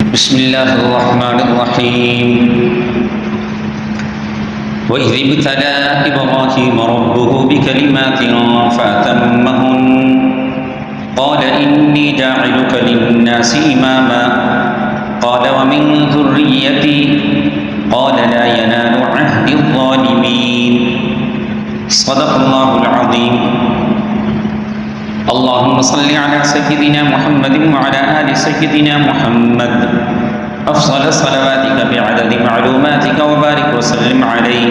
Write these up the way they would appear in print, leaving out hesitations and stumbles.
بسم الله الرحمن الرحيم وإذ ابتلى إبراهيم ربه بكلمات فأتمهن قال إني جاعلك للناس إماما قال ومن ذريتي قال لا ينال عهد الظالمين صدق الله العظيم اللهم صل على سيدنا محمد وعلى آل سيدنا محمد أفضل صلواتك بعدد معلوماتك وبارك وسلم عليه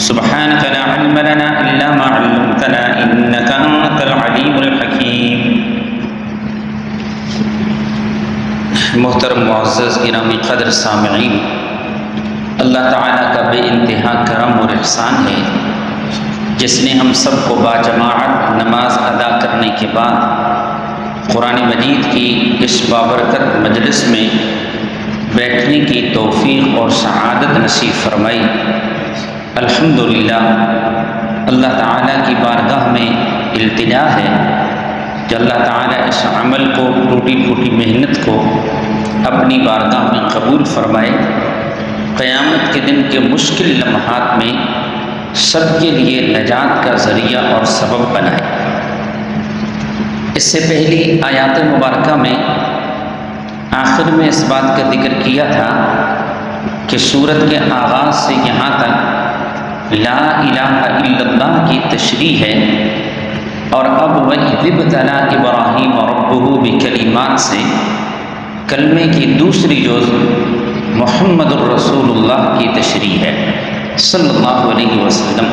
سبحانك لا علم لنا إلا ما علمتنا إنك أنت العليم الحكيم. محترم معزز گرامی قدر سامعین، اللہ تعالیٰ کا بے انتہا کرم اور احسان ہے جس نے ہم سب کو باجماعت نماز ادا کرنے کے بعد قرآن مجید کی اس بابرکت مجلس میں بیٹھنے کی توفیق اور سعادت نصیب فرمائی. الحمدللہ، اللہ تعالیٰ کی بارگاہ میں التجا ہے کہ اللہ تعالیٰ اس عمل کو، ٹوٹی پھوٹی محنت کو اپنی بارگاہ میں قبول فرمائے، قیامت کے دن کے مشکل لمحات میں سب کے لیے نجات کا ذریعہ اور سبب بنائے. اس سے پہلی آیات مبارکہ میں آخر میں اس بات کا ذکر کیا تھا کہ سورت کے آغاز سے یہاں تک لا الہ الا اللہ کی تشریح ہے، اور اب وَإِذِ ابْتَلَىٰ إِبْرَاهِيمَ رَبُّهُ بِكَلِمَاتٍ سے کلمے کی دوسری جز محمد الرسول اللہ کی تشریح ہے صلی اللہ علیہ وسلم.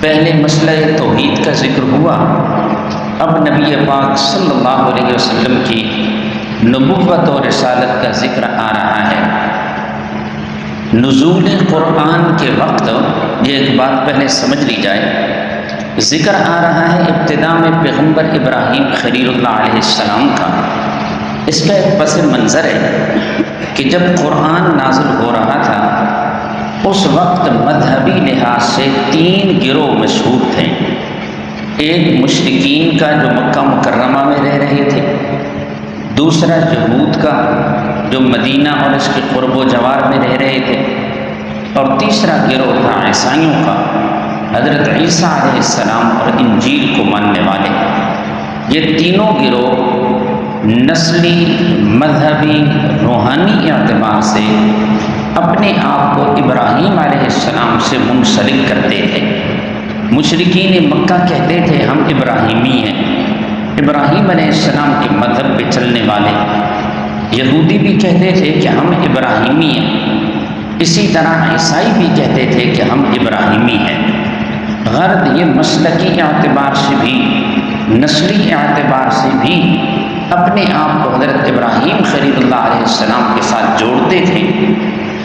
پہلے مسئلہ توحید کا ذکر ہوا، اب نبی پاک صلی اللہ علیہ وسلم کی نبوت اور رسالت کا ذکر آ رہا ہے. نزول قرآن کے وقت یہ ایک بات پہلے سمجھ لی جائے، ذکر آ رہا ہے ابتدا میں پیغمبر ابراہیم خلیل اللہ علیہ السلام کا. اس کا ایک پس منظر ہے کہ جب قرآن نازل ہو رہا تھا اس وقت مذہبی لحاظ سے 3 گروہ مشہور تھے. ایک مشرکین کا جو مکہ مکرمہ میں رہ رہے تھے، دوسرا یہود کا جو مدینہ اور اس کے قرب و جوار میں رہ رہے تھے، اور تیسرا گروہ تھا عیسائیوں کا، حضرت عیسیٰ علیہ السلام اور انجیل کو ماننے والے. یہ تینوں گروہ نسلی، مذہبی، روحانی اعتبار سے اپنے آپ کو ابراہیم علیہ السلام سے منسلک کرتے تھے. مشرکین مکہ کہتے تھے ہم ابراہیمی ہیں، ابراہیم علیہ السلام کے مذہب پہ چلنے والے. یہودی بھی کہتے تھے کہ ہم ابراہیمی ہیں، اسی طرح عیسائی بھی کہتے تھے کہ ہم ابراہیمی ہیں. غرض یہ مسلکی اعتبار سے بھی، نسلی اعتبار سے بھی اپنے آپ کو حضرت ابراہیم خلیل اللہ علیہ السلام کے ساتھ جوڑتے تھے.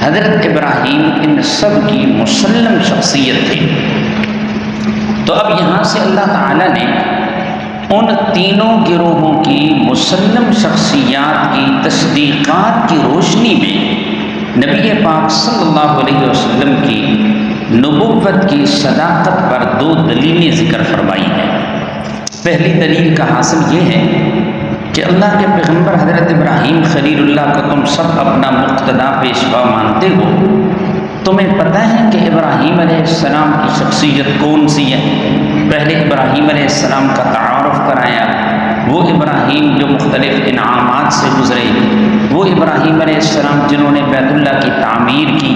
حضرت ابراہیم ان سب کی مسلم شخصیت تھی. تو اب یہاں سے اللہ تعالیٰ نے ان تینوں گروہوں کی مسلم شخصیات کی تصدیقات کی روشنی میں نبی پاک صلی اللہ علیہ وسلم کی نبوت کی صداقت پر 2 دلیلیں ذکر فرمائی ہیں. پہلی دلیل کا حاصل یہ ہے کہ اللہ کے پیغمبر حضرت ابراہیم خلیل اللہ کو تم سب اپنا مقتدا پیشوا مانتے ہو. تمہیں پتہ ہے کہ ابراہیم علیہ السلام کی شخصیت کون سی ہے؟ پہلے ابراہیم علیہ السلام کا تعارف کرایا، وہ ابراہیم جو مختلف انعامات سے گزرے، وہ ابراہیم علیہ السلام جنہوں نے بیت اللہ کی تعمیر کی،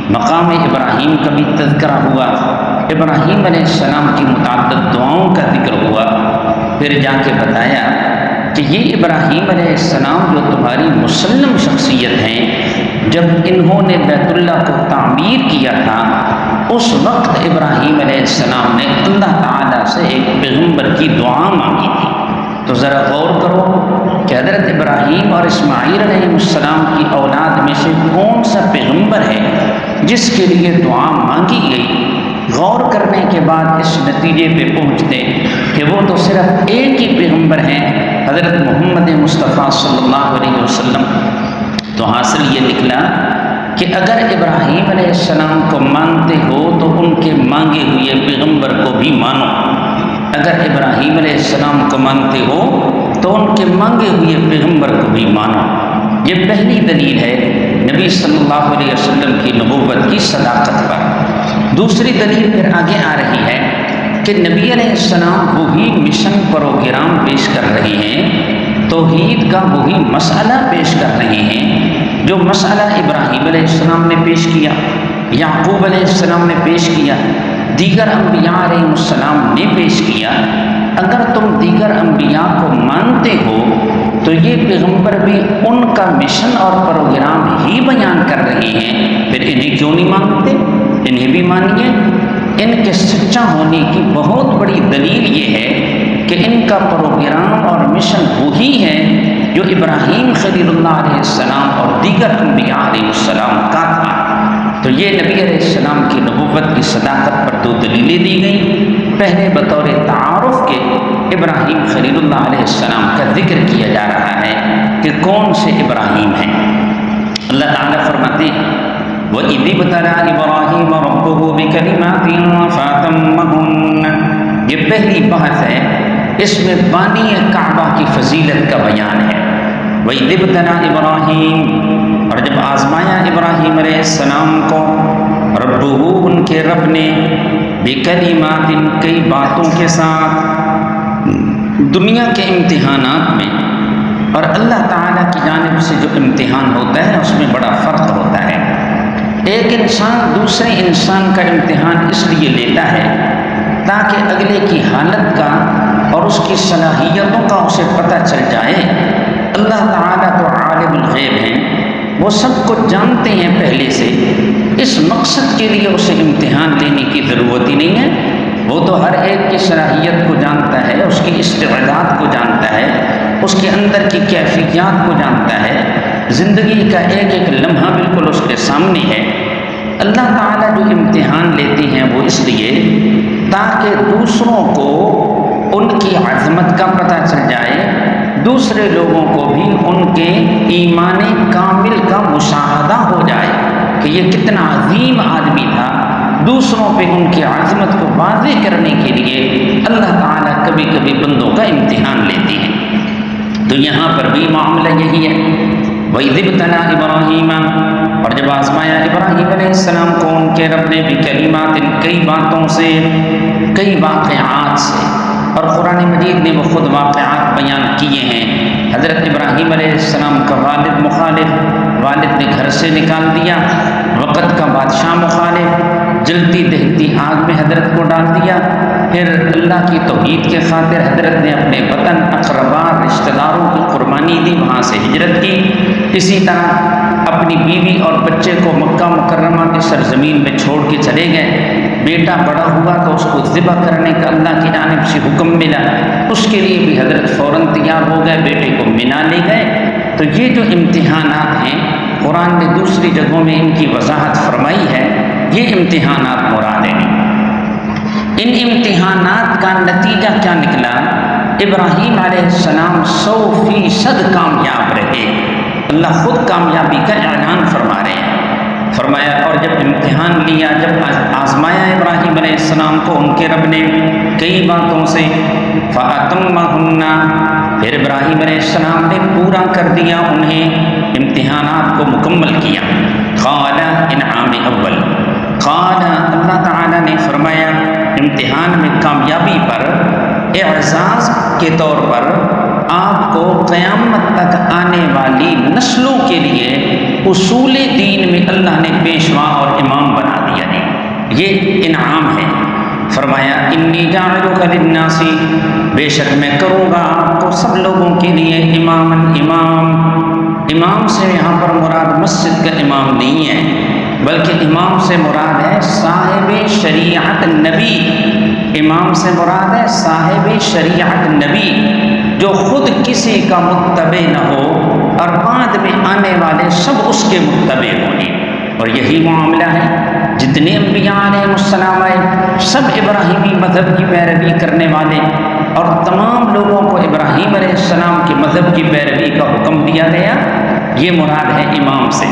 مقام ابراہیم کا بھی تذکرہ ہوا، ابراہیم علیہ السلام کی متعدد دعاؤں کا ذکر ہوا. پھر جا کے بتایا کہ یہ ابراہیم علیہ السلام جو تمہاری مسلم شخصیت ہیں، جب انہوں نے بیت اللہ کو تعمیر کیا تھا اس وقت ابراہیم علیہ السلام نے اللہ تعالیٰ سے ایک پیغمبر کی دعا مانگی تھی. تو ذرا غور کرو کہ حضرت ابراہیم اور اسماعیل علیہ السلام کی اولاد میں سے کون سا پیغمبر ہے جس کے لیے دعا مانگی گئی. غور کرنے کے بعد اس نتیجے پہ پہنچتے کہ وہ تو صرف ایک ہی پیغمبر ہیں، حضرت محمد مصطفیٰ صلی اللہ علیہ وسلم. تو حاصل یہ نکلا کہ اگر ابراہیم علیہ السلام کو مانتے ہو تو ان کے مانگے ہوئے پیغمبر کو بھی مانو. اگر ابراہیم علیہ السلام کو مانتے ہو تو ان کے مانگے ہوئے پیغمبر کو بھی مانو. یہ پہلی دلیل ہے نبی صلی اللہ علیہ وسلم کی نبوت کی صداقت پر۔ دوسری دلیل پھر آگے آ رہی ہے کہ نبی علیہ السلام وہی مشن پروگرام پیش کر رہے ہیں، توحید کا وہی مسئلہ پیش کر رہے ہیں جو مسئلہ ابراہیم علیہ السلام نے پیش کیا، یعقوب علیہ السلام نے پیش کیا، دیگر انبیاء علیہ السلام نے پیش کیا۔ اگر تم دیگر انبیاء کو مانتے ہو تو یہ پیغمبر بھی ان کا مشن اور پروگرام ہی بیان کر رہے ہیں، پھر انہیں کیوں نہیں مانتے؟ انہیں بھی مانیے۔ ان کے سچا ہونے کی بہت بڑی دلیل یہ ہے کہ ان کا پروگرام اور مشن وہی ہے جو ابراہیم خلیل اللہ علیہ السلام اور دیگر انبیاء علیہ السلام کا تھا۔ تو یہ نبی علیہ السلام کی نبوت کی صداقت پر دو دلیلیں دی گئیں۔ پہلے بطور تعارف کے ابراہیم خلیل اللہ علیہ السلام کا ذکر کیا جا رہا ہے کہ کون سے ابراہیم ہیں۔ اللہ تعالیٰ فرماتے ہیں وَإِذِ ابْتَلَىٰ إِبْرَاهِيمَ رَبُّهُ بِكَلِمَاتٍ فَأَتَمَّهُنَّ، یہ پہلی بحث ہے، اس میں بانی کعبہ کی فضیلت کا بیان ہے۔ وَإِذِ ابْتَلَىٰ إِبْرَاهِيمَ، اور جب آزمایا ابراہیم علیہ السلام کو، ربہ ان کے رب نے، بکلمات کئی باتوں کے ساتھ، دنیا کے امتحانات میں اور اللہ تعالیٰ کی جانب سے جو امتحان ہوتا ہے اس میں بڑا فرق ہوتا ہے۔ ایک انسان دوسرے انسان کا امتحان اس لیے لیتا ہے تاکہ اگلے کی حالت کا اور اس کی صلاحیتوں کا اسے پتہ چل جائے۔ اللہ تعالیٰ تو عالم الغیب ہیں، وہ سب کو جانتے ہیں پہلے سے، اس مقصد کے لیے اسے امتحان لینے کی ضرورت ہی نہیں ہے۔ وہ تو ہر ایک کی صلاحیت کو جانتا ہے، اس کی استعداد کو جانتا ہے، اس کے اندر کی کیفیات کو جانتا ہے، زندگی کا ایک ایک لمحہ بالکل اس کے سامنے ہے۔ اللہ تعالیٰ جو امتحان لیتے ہیں وہ اس لیے تاکہ دوسروں کو ان کی عظمت کا پتہ چل جائے، دوسرے لوگوں کو بھی ان کے ایمان کامل کا مشاہدہ ہو جائے کہ یہ کتنا عظیم آدمی تھا۔ دوسروں پہ ان کی عظمت کو واضح کرنے کے لیے اللہ تعالیٰ کبھی کبھی بندوں کا امتحان لیتے ہیں۔ تو یہاں پر بھی معاملہ یہی ہے، وَإِذِ ابْتَلَىٰ إِبْرَاهِيمَ، اور جب آزمایا ابراہیم علیہ السلام کو ان کے رب نے، بکلمات کئی باتوں سے، کئی واقعات سے، اور قرآن مجید نے وہ خود واقعات بیان کیے ہیں۔ حضرت ابراہیم علیہ السلام کا والد مخالف، والد نے گھر سے نکال دیا، وقت کا بادشاہ مخالف، جلتی دہتی آگ میں حضرت کو ڈال دیا، پھر اللہ کی توحید کے خاطر حضرت نے اپنے وطن، اقربا، رشتہ داروں کی قربانی دی، وہاں سے ہجرت کی۔ اسی طرح اپنی بیوی اور بچے کو مکہ مکرمہ کی سرزمین میں چھوڑ کے چلے گئے۔ بیٹا بڑا ہوا تو اس کو ذبح کرنے کا اللہ کی جانب سے حکم ملا، اس کے لیے بھی حضرت فوراً تیار ہو گئے، بیٹے کو مینا لے گئے۔ تو یہ جو امتحانات ہیں قرآن نے دوسری جگہوں میں ان کی وضاحت فرمائی ہے، یہ امتحانات مراد ہیں۔ ان امتحانات کا نتیجہ کیا نکلا؟ ابراہیم علیہ السلام 100% کامیاب رہے۔ اللہ خود کامیابی کا اعلان فرما رہے ہیں، فرمایا اور جب امتحان لیا، جب آزمایا ابراہیم علیہ السلام کو ان کے رب نے کئی باتوں سے، فَأَتَمَّهُنَّ، پھر ابراہیم علیہ السلام نے پورا کر دیا انہیں، امتحانات کو مکمل کیا۔ قال انعام اول، قال اللہ تعالیٰ نے فرمایا امتحان میں کامیابی پر اعزاز کے طور پر آپ کو قیامت تک آنے والی نسلوں کے لیے اصول دین میں اللہ نے پیشوا اور امام بنا دیا ہے، یہ انعام ہے۔ فرمایا انی جاعلک للناس، بے شک میں کروں گا آپ کو سب لوگوں کے لیے امام سے یہاں پر مراد مسجد کا امام نہیں ہے، بلکہ امام سے مراد ہے صاحب شریعت نبی۔ امام سے مراد ہے صاحب شریعت نبی، جو خود کسی کا متبع نہ ہو اور بعد میں آنے والے سب اس کے متبع ہوں گے۔ اور یہی معاملہ ہے، جتنے انبیاء علیہ السلام آئے سب ابراہیمی مذہب کی پیروی کرنے والے، اور تمام لوگوں کو ابراہیم علیہ السلام کے مذہب کی پیروی کا حکم دیا گیا، یہ مراد ہے امام سے۔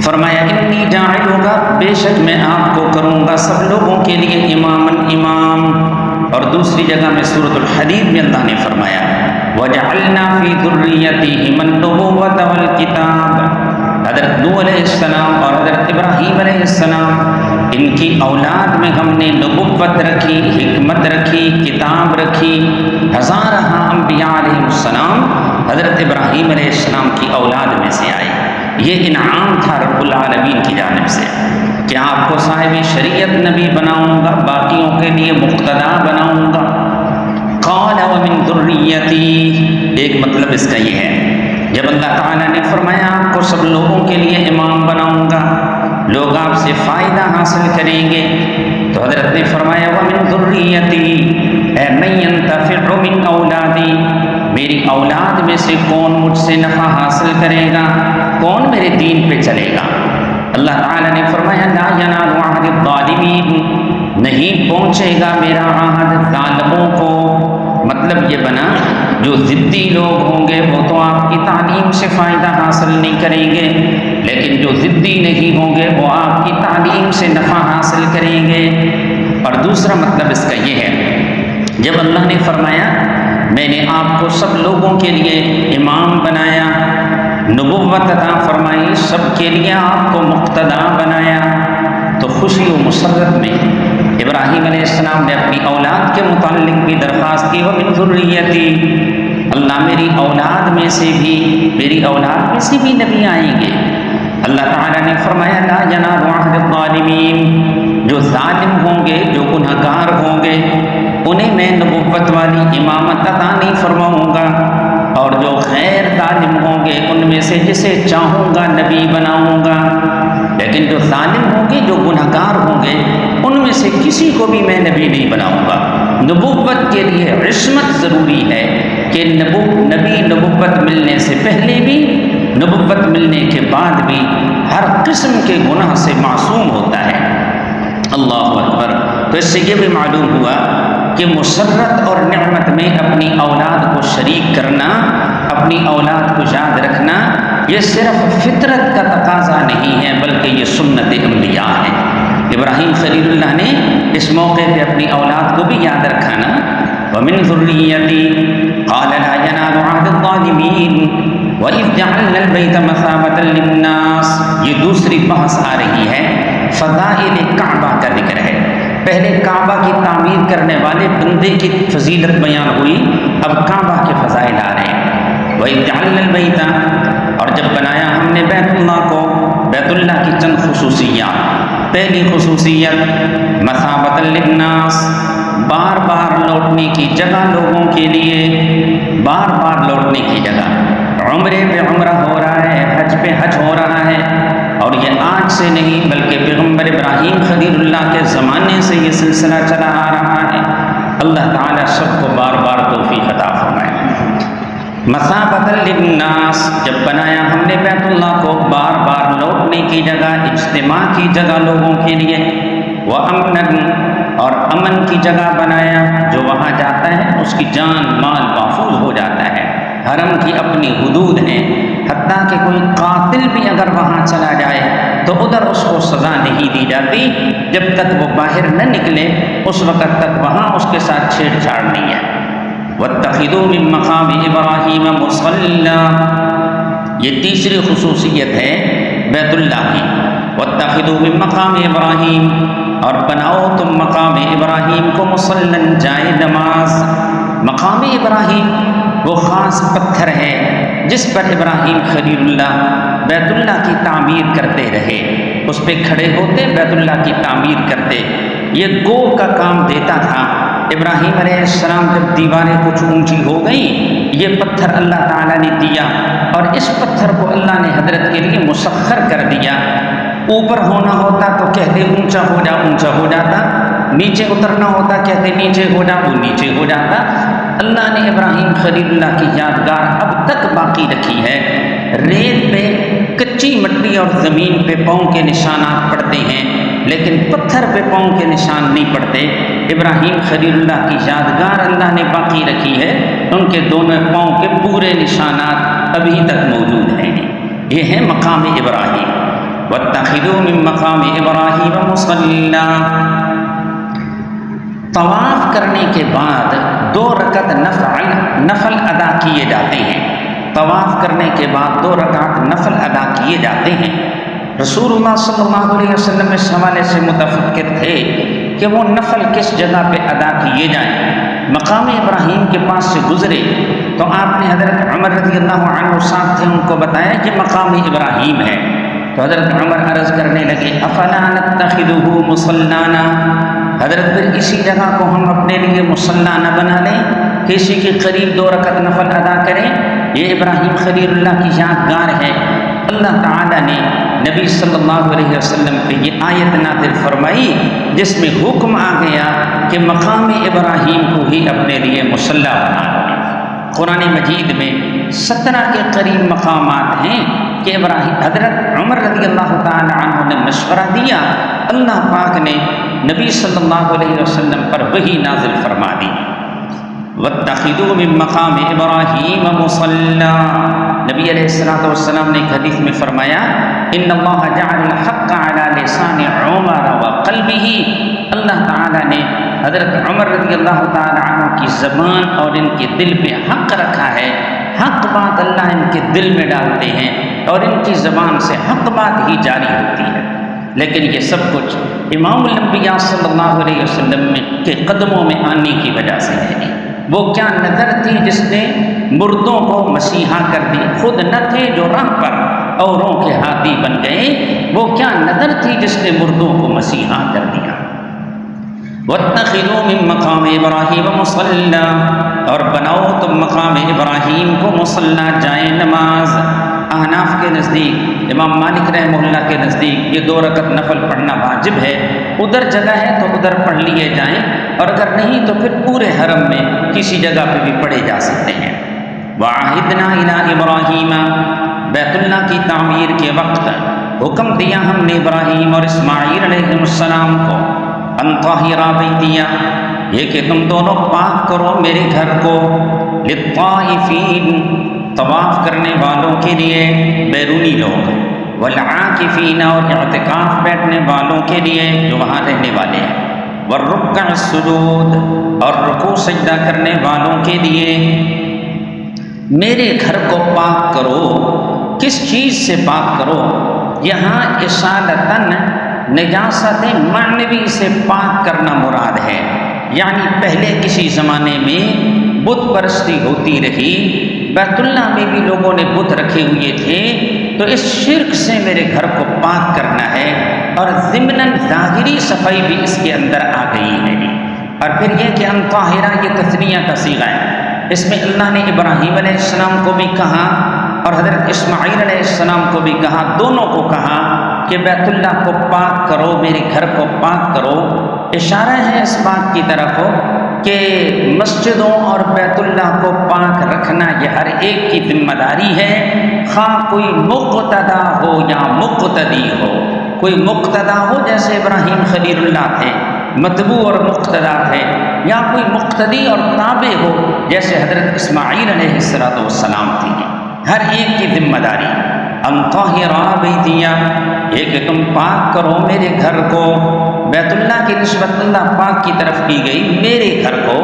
فرمایا انی جاعلک، بے شک میں آپ کو کروں گا سب لوگوں کے لیے امام۔ اور دوسری جگہ میں سورۃ الحدید میں اللہ نے فرمایا وَجَعَلْنَا فِي ذُرِّيَّتِهِمَا النُّبُوَّةَ وَالْكِتَابَ۔ حضرت نوح علیہ السلام اور حضرت ابراہیم علیہ السلام، ان کی اولاد میں ہم نے نبوت رکھی، حکمت رکھی، کتاب رکھی۔ ہزارہ انبیاء علیہ السلام حضرت ابراہیم علیہ السلام کی اولاد میں سے آئے۔ یہ انعام تھا رب العالمین کی جانب سے کہ آپ کو صاحب شریعت نبی بناؤں گا، باقیوں کے لیے مقتدا بناؤں گا۔ قال ومن ذریتی، ایک مطلب اس کا یہ ہے، جب اللہ تعالیٰ نے فرمایا آپ کو سب لوگوں کے لیے امام بناؤں گا، لوگ آپ سے فائدہ حاصل کریں گے، تو حضرت نے فرمایا ومن ذریتی، اے من ينتفع من اولادی، میری اولاد میں سے کون مجھ سے نفع حاصل کرے گا، کون میرے دین پہ چلے گا۔ اللہ تعالیٰ نے فرمایا لا ینال عہد الظالمین، نہیں پہنچے گا میرا عہد ظالموں کو۔ مطلب یہ بنا جو ضدی لوگ ہوں گے وہ تو آپ کی تعلیم سے فائدہ حاصل نہیں کریں گے، لیکن جو ضدی نہیں ہوں گے وہ آپ کی تعلیم سے نفع حاصل کریں گے۔ اور دوسرا مطلب اس کا یہ ہے، جب اللہ نے فرمایا میں نے آپ کو سب لوگوں کے لیے امام بنایا، نبوت عطا فرمائی، سب کے لیے آپ کو مقتدا بنایا، تو خوشی و مسرت میں ابراہیم علیہ السلام نے اپنی اولاد کے متعلق بھی درخواست کی ومن ذریتی، اللہ میری اولاد میں سے بھی، میری اولاد میں سے بھی نبی آئیں گے۔ اللہ تعالیٰ نے فرمایا لا ینال عہد الظالمین، جو ظالم ہوں گے، جو گناہ گار ہوں گے، انہیں میں نبوت والی امامت عطا نہیں فرماؤں گا، اور جو غیر ظالم ہوں گے ان میں سے جسے چاہوں گا نبی بناؤں گا۔ لیکن جو ظالم ہوں گے، جو گناہ گار ہوں گے، ان میں سے کسی کو بھی میں نبی نہیں بناؤں گا۔ نبوت کے لیے عصمت ضروری ہے کہ نبی نبوت ملنے سے پہلے بھی، نبوت ملنے کے بعد بھی ہر قسم کے گناہ سے معصوم ہوتا ہے۔ اللہ اکبر۔ تو اس سے یہ بھی معلوم ہوا کہ مسرت اور نعمت میں اپنی اولاد کو شریک کرنا، اپنی اولاد کو یاد رکھنا، یہ صرف فطرت کا تقاضا نہیں ہے بلکہ یہ سنت انبیاء ہے۔ ابراہیم خلیل اللہ نے اس موقع پہ اپنی اولاد کو بھی یاد رکھا نا، وَمِن ذُرِّيَّتِي قَالَ لَا يَنَالُ عَهْدُ الظَّالِمِينَ وَإِذْ جَعَلْنَا الْبَيْتَ مَثَابَةً لِلنَّاسِ۔ یہ دوسری بحث آ رہی ہے، فضائل کعبہ کا ذکر ہے۔ پہلے کعبہ کی تعمیر کرنے والے بندے کی فضیلت بیان ہوئی، اب کعبہ کے فضائل آ رہے ہیں۔ وَإِذْ جَعَلْنَا الْبَيْتَ، اور جب بنایا ہم نے بیت اللہ کو، بیت اللہ کی چند خصوصیات۔ پہلی خصوصیت مثابۃ للناس، بار بار لوٹنے کی جگہ لوگوں کے لیے، بار بار لوٹنے کی جگہ۔ عمرے پہ عمرہ ہو رہا ہے، حج پہ حج ہو رہا ہے، اور یہ آج سے نہیں بلکہ پیغمبر ابراہیم خلیل اللہ کے زمانے سے یہ سلسلہ چلا آ رہا ہے۔ اللہ تعالیٰ سب کو بار بار توفیق عطا فرمائے۔ مثابۃ للناس، جب بنایا ہم نے بیت اللہ کو بار بار لوٹنے کی جگہ، اجتماع کی جگہ لوگوں کے لیے، وَأَمْنًا، اور امن کی جگہ بنایا، جو وہاں جاتا ہے اس کی جان مال محفوظ ہو جاتا ہے۔ حرم کی اپنی حدود ہیں، حتیٰ کہ کوئی قاتل بھی اگر وہاں چلا جائے تو ادھر اس کو سزا نہیں دی جاتی جب تک وہ باہر نہ نکلے، اس وقت تک وہاں اس کے ساتھ چھیڑ چھاڑ نہیں ہے۔ وَاتَّخِذُوا مِن مَّقَامِ إِبْرَاهِيمَ مُصَلًّى، یہ تیسری خصوصیت ہے بیت اللہ کی۔ وَاتَّخِذُوا مِن مَّقَامِ إِبْرَاهِيمَ، اور بناؤ تم مقام ابراہیم کو مصلًا، جائے نماز۔ مقام ابراہیم وہ خاص پتھر ہے جس پر ابراہیم خلیل اللہ بیت اللہ کی تعمیر کرتے رہے، اس پہ کھڑے ہوتے بیت اللہ کی تعمیر کرتے۔ یہ گو کا کام دیتا تھا۔ ابراہیم علیہ السلام جب دیواریں کچھ اونچی ہو گئیں، یہ پتھر اللہ تعالیٰ نے دیا، اور اس پتھر کو اللہ نے حضرت کے لیے مسخر کر دیا۔ اوپر ہونا ہوتا تو کہتے اونچا ہو جا، اونچا ہو جاتا، نیچے اترنا ہوتا کہتے نیچے ہو جا، وہ نیچے ہو جاتا۔ اللہ نے ابراہیم خلیل اللہ کی یادگار اب تک باقی رکھی ہے۔ ریت پہ، کچی مٹی اور زمین پہ پاؤں کے نشانات پڑتے ہیں، لیکن پتھر پہ پاؤں کے نشان نہیں پڑتے۔ ابراہیم خلیل اللہ کی یادگار اللہ نے باقی رکھی ہے، ان کے دونوں پاؤں کے پورے نشانات ابھی تک موجود ہیں۔ یہ ہے مقام ابراہیم۔ وَاتَّخِذُوا مِن مَّقَامِ إِبْرَاهِيمَ مُصَلًّى، طواف کرنے کے بعد 2 رکعت نفل ادا کیے جاتے ہیں. طواف کرنے کے بعد 2 رکعت نفل ادا کیے جاتے ہیں. رسول اللہ صلی اللہ علیہ وسلم اس حوالے سے متفکر تھے کہ وہ نفل کس جگہ پہ ادا کیے جائیں. مقام ابراہیم کے پاس سے گزرے تو آپ نے حضرت عمر رضی اللہ عنہ ساتھ تھے ان کو بتایا کہ مقام ابراہیم ہے. تو حضرت عمر عرض کرنے لگے افلا نتخذہ مصلانا، حضرت پھر اسی جگہ کو ہم اپنے لیے مصلی نہ بنا لیں کہ اسی کے قریب 2 رکعت نفل ادا کریں. یہ ابراہیم خلیل اللہ کی یادگار ہے. اللہ تعالیٰ نے نبی صلی اللہ علیہ وسلم پہ یہ آیت نازل فرمائی جس میں حکم آ گیا کہ مقام ابراہیم کو ہی اپنے لیے مصلی بنا لیں. قرآن مجید میں 17 کے قریب مقامات ہیں کہ حضرت عمر رضی اللہ تعالی عنہ نے مشورہ دیا، اللہ پاک نے نبی صلی اللہ علیہ وسلم پر وحی نازل فرما دی. وَاتَّخِذُوا مِن مَّقَامِ إِبْرَاهِيمَ مُصَلًّى، نبی علیہ السلام نے ایک حدیث میں فرمایا ان اللہ جعل الحق علی لسان عمر وقلبه، اللہ تعالیٰ نے حضرت عمر رضی اللہ تعالی عنہ کی زبان اور ان کے دل پہ حق رکھا ہے. حق بات اللہ ان کے دل میں ڈالتے ہیں اور ان کی زبان سے حق بات ہی جاری ہوتی ہے. لیکن یہ سب کچھ امام الانبیاء صلی اللہ علیہ وسلم کے قدموں میں آنے کی وجہ سے ہے. وہ کیا نظر تھی جس نے مردوں کو مسیحا کر دی؟ خود نہ تھے جو راہ پر اوروں کے ہاتھی بن گئے. وہ کیا نظر تھی جس نے مردوں کو مسیحا کر دیا؟ وَاتَّخِذُوا مِن مَّقَامِ إِبْرَاهِيمَ مُصَلًّى، اور بناؤ تم مقام ابراہیم کو مصلی جائے نماز. احناف کے نزدیک، امام مالک رحمہ اللہ کے نزدیک یہ 2 رکعت نفل پڑھنا واجب ہے. ادھر جگہ ہے تو ادھر پڑھ لیے جائیں، اور اگر نہیں تو پھر پورے حرم میں کسی جگہ پہ بھی پڑھے جا سکتے ہیں. وَعَهِدْنَا إِلَىٰ إِبْرَاهِيمَ، بیت اللہ کی تعمیر کے وقت حکم دیا ہم نے ابراہیم اور اسماعیل علیہ السلام کو ان طَاہِرَ بَیْتِیَ، یہ کہ تم دونوں پاک کرو میرے گھر کو، لِلطَّائِفِینَ، طواف کرنے والوں کے لیے بیرونی لوگ، والعاکفین، اور اعتکاف بیٹھنے والوں کے لیے جو وہاں رہنے والے ہیں، والرکع السجود، اور رکوع سجدہ کرنے والوں کے لیے. میرے گھر کو پاک کرو. کس چیز سے پاک کرو؟ یہاں اصالتاً نجاست معنوی سے پاک کرنا مراد ہے. یعنی پہلے کسی زمانے میں بت پرستی ہوتی رہی، بیت اللہ میں بھی لوگوں نے بت رکھے ہوئے تھے، تو اس شرک سے میرے گھر کو پاک کرنا ہے. اور ضمناً ظاہری صفائی بھی اس کے اندر آ گئی ہے. اور پھر یہ کہ ان طاہرہ، یہ تثنیہ کا صیغہ ہے. اس میں اللہ نے ابراہیم علیہ السلام کو بھی کہا اور حضرت اسماعیل علیہ السلام کو بھی کہا، دونوں کو کہا کہ بیت اللہ کو پاک کرو، میرے گھر کو پاک کرو. اشارہ ہے اس بات کی طرف کہ مسجدوں اور بیت اللہ کو پاک رکھنا یہ ہر ایک کی ذمہ داری ہے، خواہ کوئی مقتدا ہو یا مقتدی ہو. کوئی مقتدا ہو جیسے ابراہیم خلیل اللہ تھے، متبوع اور مقتدا تھے، یا کوئی مقتدی اور تابع ہو جیسے حضرت اسماعیل علیہ السلام تھی. ہر ایک کی ذمہ داری. ان طاہر بیتیہ، یہ کہ تم پاک کرو میرے گھر کو. بیت اللہ کی نسبت اللہ پاک کی طرف کی گئی، میرے گھر کو.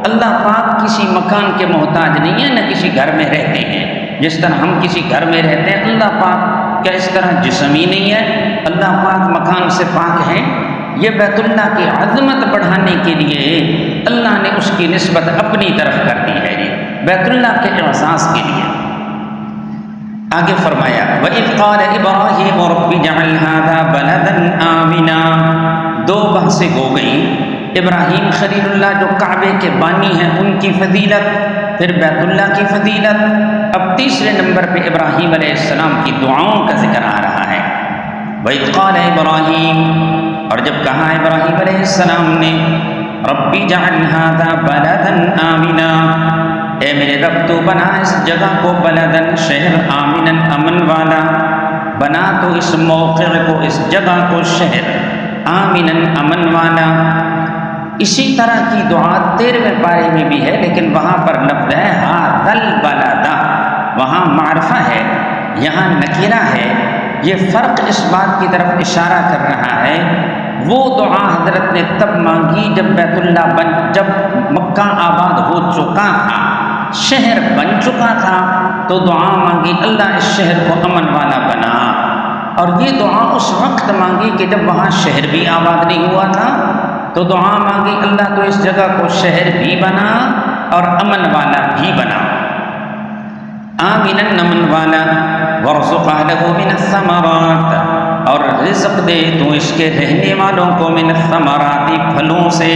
اللہ پاک کسی مکان کے محتاج نہیں ہے، نہ کسی گھر میں رہتے ہیں. جس طرح ہم کسی گھر میں رہتے ہیں، اللہ پاک کیا اس طرح جسم ہی نہیں ہے؟ اللہ پاک مکان سے پاک ہے. یہ بیت اللہ کی عظمت بڑھانے کے لیے اللہ نے اس کی نسبت اپنی طرف کر دی ہے، بیت اللہ کے اعزاز کے لیے. آگے فرمایا وَإِذْ قَالَ إِبْرَاهِيمُ رَبِّ اجْعَلْ هَٰذَا بَلَدًا آمِنًا، 2 بحثیں ہو گئیں. ابراہیم خلیل اللہ جو کعبے کے بانی ہیں ان کی فضیلت، پھر بیت اللہ کی فضیلت. اب تیسرے نمبر پہ ابراہیم علیہ السلام کی دعاؤں کا ذکر آ رہا ہے. وَإِذْ قَالَ إِبْرَاهِيمُ، اور جب کہا ابراہیم علیہ السلام نے رَبِّ اجْعَلْ هَٰذَا بَلَدًا آمِنًا، اے میرے رب تو بنا اس جگہ کو بلدن، شہر، آمنن، امن والا. بنا تو اس موقع کو، اس جگہ کو شہر، آمنن، امن والا. اسی طرح کی دعا 13ویں پارے میں بھی ہے، لیکن وہاں پر لفظ ہے ھذا البلد، وہاں معرفہ ہے، یہاں نکرہ ہے. یہ فرق اس بات کی طرف اشارہ کر رہا ہے وہ دعا حضرت نے تب مانگی جب بیت اللہ جب مکہ آباد ہو چکا تھا، شہر بن چکا تھا، تو دعا مانگی اللہ اس شہر کو امن والا بنا۔ اور یہ دعا اس وقت مانگی کہ جب وہاں شہر بھی آباد نہیں ہوا تھا، تو دعا مانگی اللہ تو اس جگہ کو شہر بھی بنا اور امن والا بھی بنا۔ آمنا امن والا، وارزق اہلہ من الثمرات، اور رزق دے تو اس کے رہنے والوں کو من الثمرات، پھلوں سے،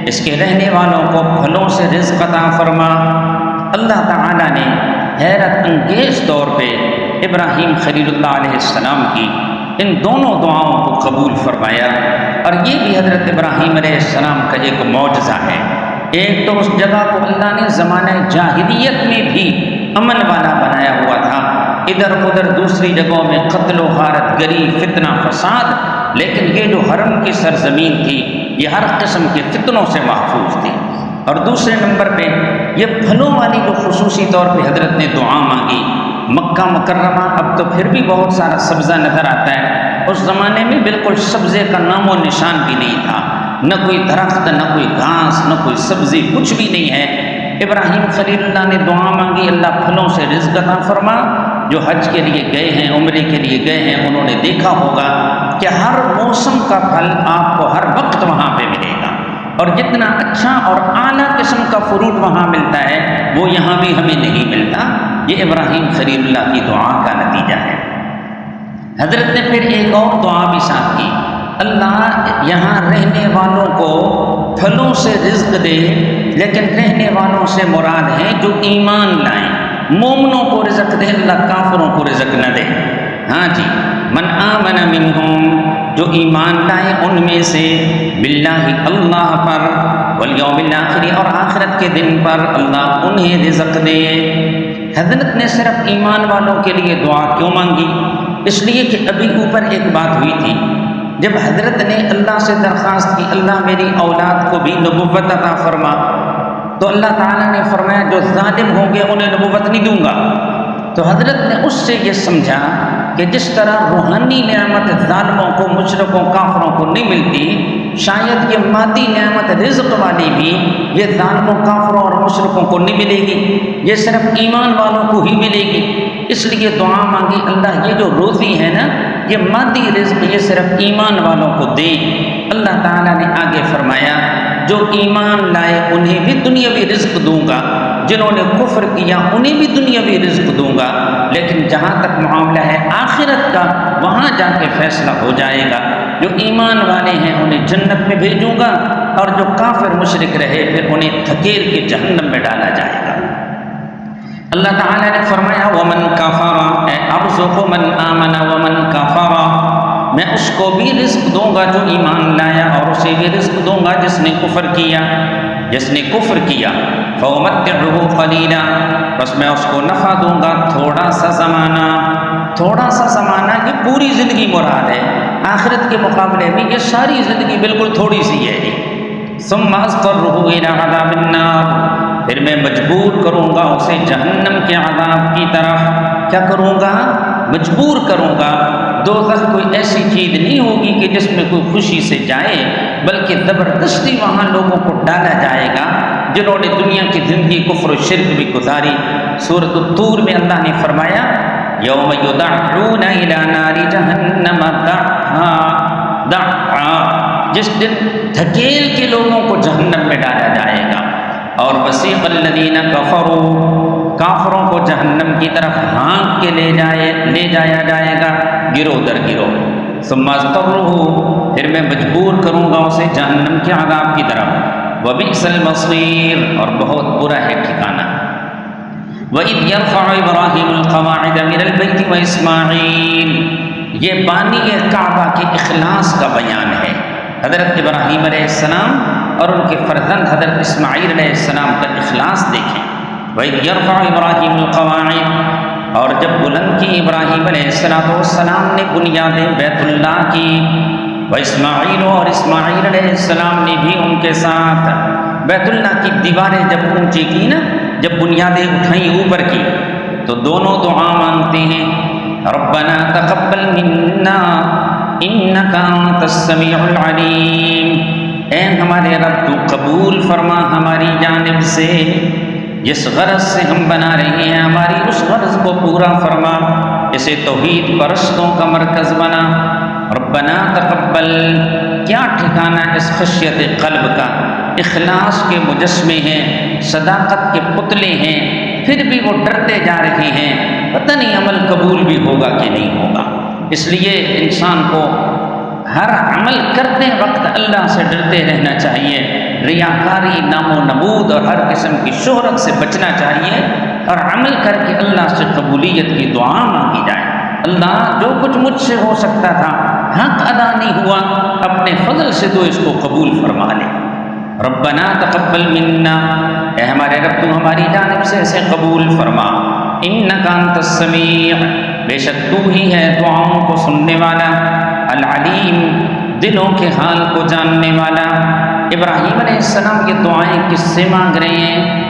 اس کے رہنے والوں کو پھلوں سے رزق عطا فرما۔ اللہ تعالیٰ نے حیرت انگیز طور پہ ابراہیم خلیل اللہ علیہ السلام کی ان دونوں دعاؤں کو قبول فرمایا، اور یہ بھی حضرت ابراہیم علیہ السلام کا ایک معجزہ ہے۔ ایک تو اس جگہ کو اللہ نے زمانہ جاہلیت میں بھی امن والا بنایا ہوا تھا، ادھر ادھر دوسری جگہوں میں قتل و غارت گری، فتنہ فساد، لیکن یہ جو حرم کی سرزمین تھی یہ ہر قسم کے فتنوں سے محفوظ تھی۔ اور دوسرے نمبر پہ یہ پھلوں والی جو خصوصی طور پہ حضرت نے دعا مانگی، مکہ مکرمہ اب تو پھر بھی بہت سارا سبزہ نظر آتا ہے، اس زمانے میں بالکل سبزے کا نام و نشان بھی نہیں تھا، نہ کوئی درخت، نہ کوئی گھاس، نہ کوئی سبزی، کچھ بھی نہیں ہے۔ ابراہیم خلیل اللہ نے دعا مانگی اللہ پھلوں سے رزق عطا فرما۔ جو حج کے لیے گئے ہیں، عمرے کے لیے گئے ہیں، انہوں نے دیکھا ہوگا کہ ہر موسم کا پھل آپ کو ہر وقت وہاں پہ ملے گا، اور جتنا اچھا اور اعلیٰ قسم کا فروٹ وہاں ملتا ہے وہ یہاں بھی ہمیں نہیں ملتا۔ یہ ابراہیم خلیل اللہ کی دعا کا نتیجہ ہے۔ حضرت نے پھر ایک اور دعا بھی ساتھ کی، اللہ یہاں رہنے والوں کو پھلوں سے رزق دے، لیکن رہنے والوں سے مراد ہیں جو ایمان لائیں، مومنوں کو رزق دے، اللہ کافروں کو رزق نہ دے۔ ہاں جی، من آمن منہم، جو ایمان لائے ان میں سے، باللہ اللہ پر، والیوم الآخر، اور آخرت کے دن پر، اللہ انہیں رزق دے۔ حضرت نے صرف ایمان والوں کے لیے دعا کیوں مانگی؟ اس لیے کہ ابھی اوپر ایک بات ہوئی تھی، جب حضرت نے اللہ سے درخواست کی اللہ میری اولاد کو بھی نبوت عطا فرما، تو اللہ تعالیٰ نے فرمایا جو ظالم ہوں گے انہیں نبوت نہیں دوں گا۔ تو حضرت نے اس سے یہ سمجھا کہ جس طرح روحانی نعمت ظالموں کو، مشرکوں، کافروں کو نہیں ملتی، شاید یہ مادی نعمت رزق والی بھی یہ ظالموں، کافروں اور مشرکوں کو نہیں ملے گی، یہ صرف ایمان والوں کو ہی ملے گی۔ اس لیے دعا مانگی اللہ یہ جو روزی ہے نا، یہ مادی رزق یہ صرف ایمان والوں کو دے۔ اللہ تعالیٰ نے آگے فرمایا جو ایمان لائے انہیں بھی دنیاوی رزق دوں گا، جنہوں نے کفر کیا انہیں بھی دنیاوی رزق دوں گا، لیکن جہاں تک معاملہ ہے آخرت کا وہاں جا کے فیصلہ ہو جائے گا۔ جو ایمان والے ہیں انہیں جنت میں بھیجوں گا، اور جو کافر مشرک رہے پھر انہیں دھکیل کے جہنم میں ڈالا جائے گا۔ اللہ تعالیٰ نے فرمایا ومن کفر ارزق من آمن ومن کفر، میں اس کو بھی رزق دوں گا جو ایمان لایا، اور اسے بھی رزق دوں گا جس نے کفر کیا۔ جس نے کفر کیا فَأُمَتِّعُهُ قَلِيلًا، بس میں اس کو نفع دوں گا تھوڑا سا زمانہ۔ تھوڑا سا زمانہ یہ پوری زندگی مراد ہے، آخرت کے مقابلے میں یہ ساری زندگی بالکل تھوڑی سی ہے جی۔ ثُمَّ أَضْطَرُّهُ إِلَىٰ عَذَابِ النَّارِ، پھر میں مجبور کروں گا اسے جہنم کے عذاب کی طرف۔ کیا کروں گا؟ مجبور کروں گا۔ دوزخ کوئی ایسی چیز نہیں ہوگی کہ جس میں کوئی خوشی سے جائے، بلکہ زبردستی وہاں لوگوں کو ڈالا جائے گا جنہوں نے دنیا کی زندگی کفر و شرک بھی گزاری۔ سورۃ الطور میں اللہ نے فرمایا یوم یدعون الی نار جہنم دعا دعا، جس دن دھکیل کے لوگوں کو جہنم میں ڈالا جائے گا۔ اور وسیق الذین کفروا، کافروں کو جہنم کی طرف ہانک کے لے جایا جائے گا گروہ در گروہ۔ ثم اضطروا، پھر میں مجبور کروں گا اسے جہنم کے عذاب کی طرف۔ وبئس المصیر، اور بہت برا ہے ٹھکانہ۔ وَإِذْ يَرْفَعُ إِبْرَاهِيمُ الْقَوَاعِدَ مِنَ الْبَيْتِ وَإِسْمَاعِيلُ، یہ بانی کعبہ کے اخلاص کا بیان ہے۔ حضرت ابراہیم علیہ السلام اور ان کے فرزند حضرت اسماعیل علیہ السلام کا اخلاص دیکھیں۔ وَإِذْ يَرْفَعُ إِبْرَاهِيمُ الْقَوَاعِدَ، اور جب بلند کی ابراہیم علیہ السلام نے بنیادیں بیت اللہ کی، وَإِسْمَاعِيلُ، اور اسماعیل علیہ السلام نے بھی ان کے ساتھ بیت اللہ کی دیواریں جب اونچی کی نا، جب بنیادیں اٹھائیں اوپر کی، تو دونوں دعا مانگتے ہیں ربنا تقبل منا، إنك أنت السميع العليم، اے ہمارے رب تو قبول فرما ہماری جانب سے، جس غرض سے ہم بنا رہے ہیں ہماری اس غرض کو پورا فرما، اسے توحید پرستوں کا مرکز بنا۔ ربنا تقبل، کیا ٹھکانہ اس خشیت قلب کا، اخلاص کے مجسمے ہیں، صداقت کے پتلے ہیں، پھر بھی وہ ڈرتے جا رہے ہیں، پتہ نہیں عمل قبول بھی ہوگا کہ نہیں ہوگا۔ اس لیے انسان کو ہر عمل کرتے وقت اللہ سے ڈرتے رہنا چاہیے، ریاکاری، نام و نمود اور ہر قسم کی شہرت سے بچنا چاہیے، اور عمل کر کے اللہ سے قبولیت کی دعا مانگی جائے۔ اللہ جو کچھ مجھ سے ہو سکتا تھا حق ادا نہیں ہوا، اپنے فضل سے تو اس کو قبول فرما لے۔ ربنا تقبل منا، اے ہمارے رب تو ہماری جانب سے اسے قبول فرما۔ انک انت السمیع، بے شک تو ہی ہے دعاؤں کو سننے والا، العلیم، دلوں کے حال کو جاننے والا۔ ابراہیم علیہ السلام یہ دعائیں کس سے مانگ رہے ہیں؟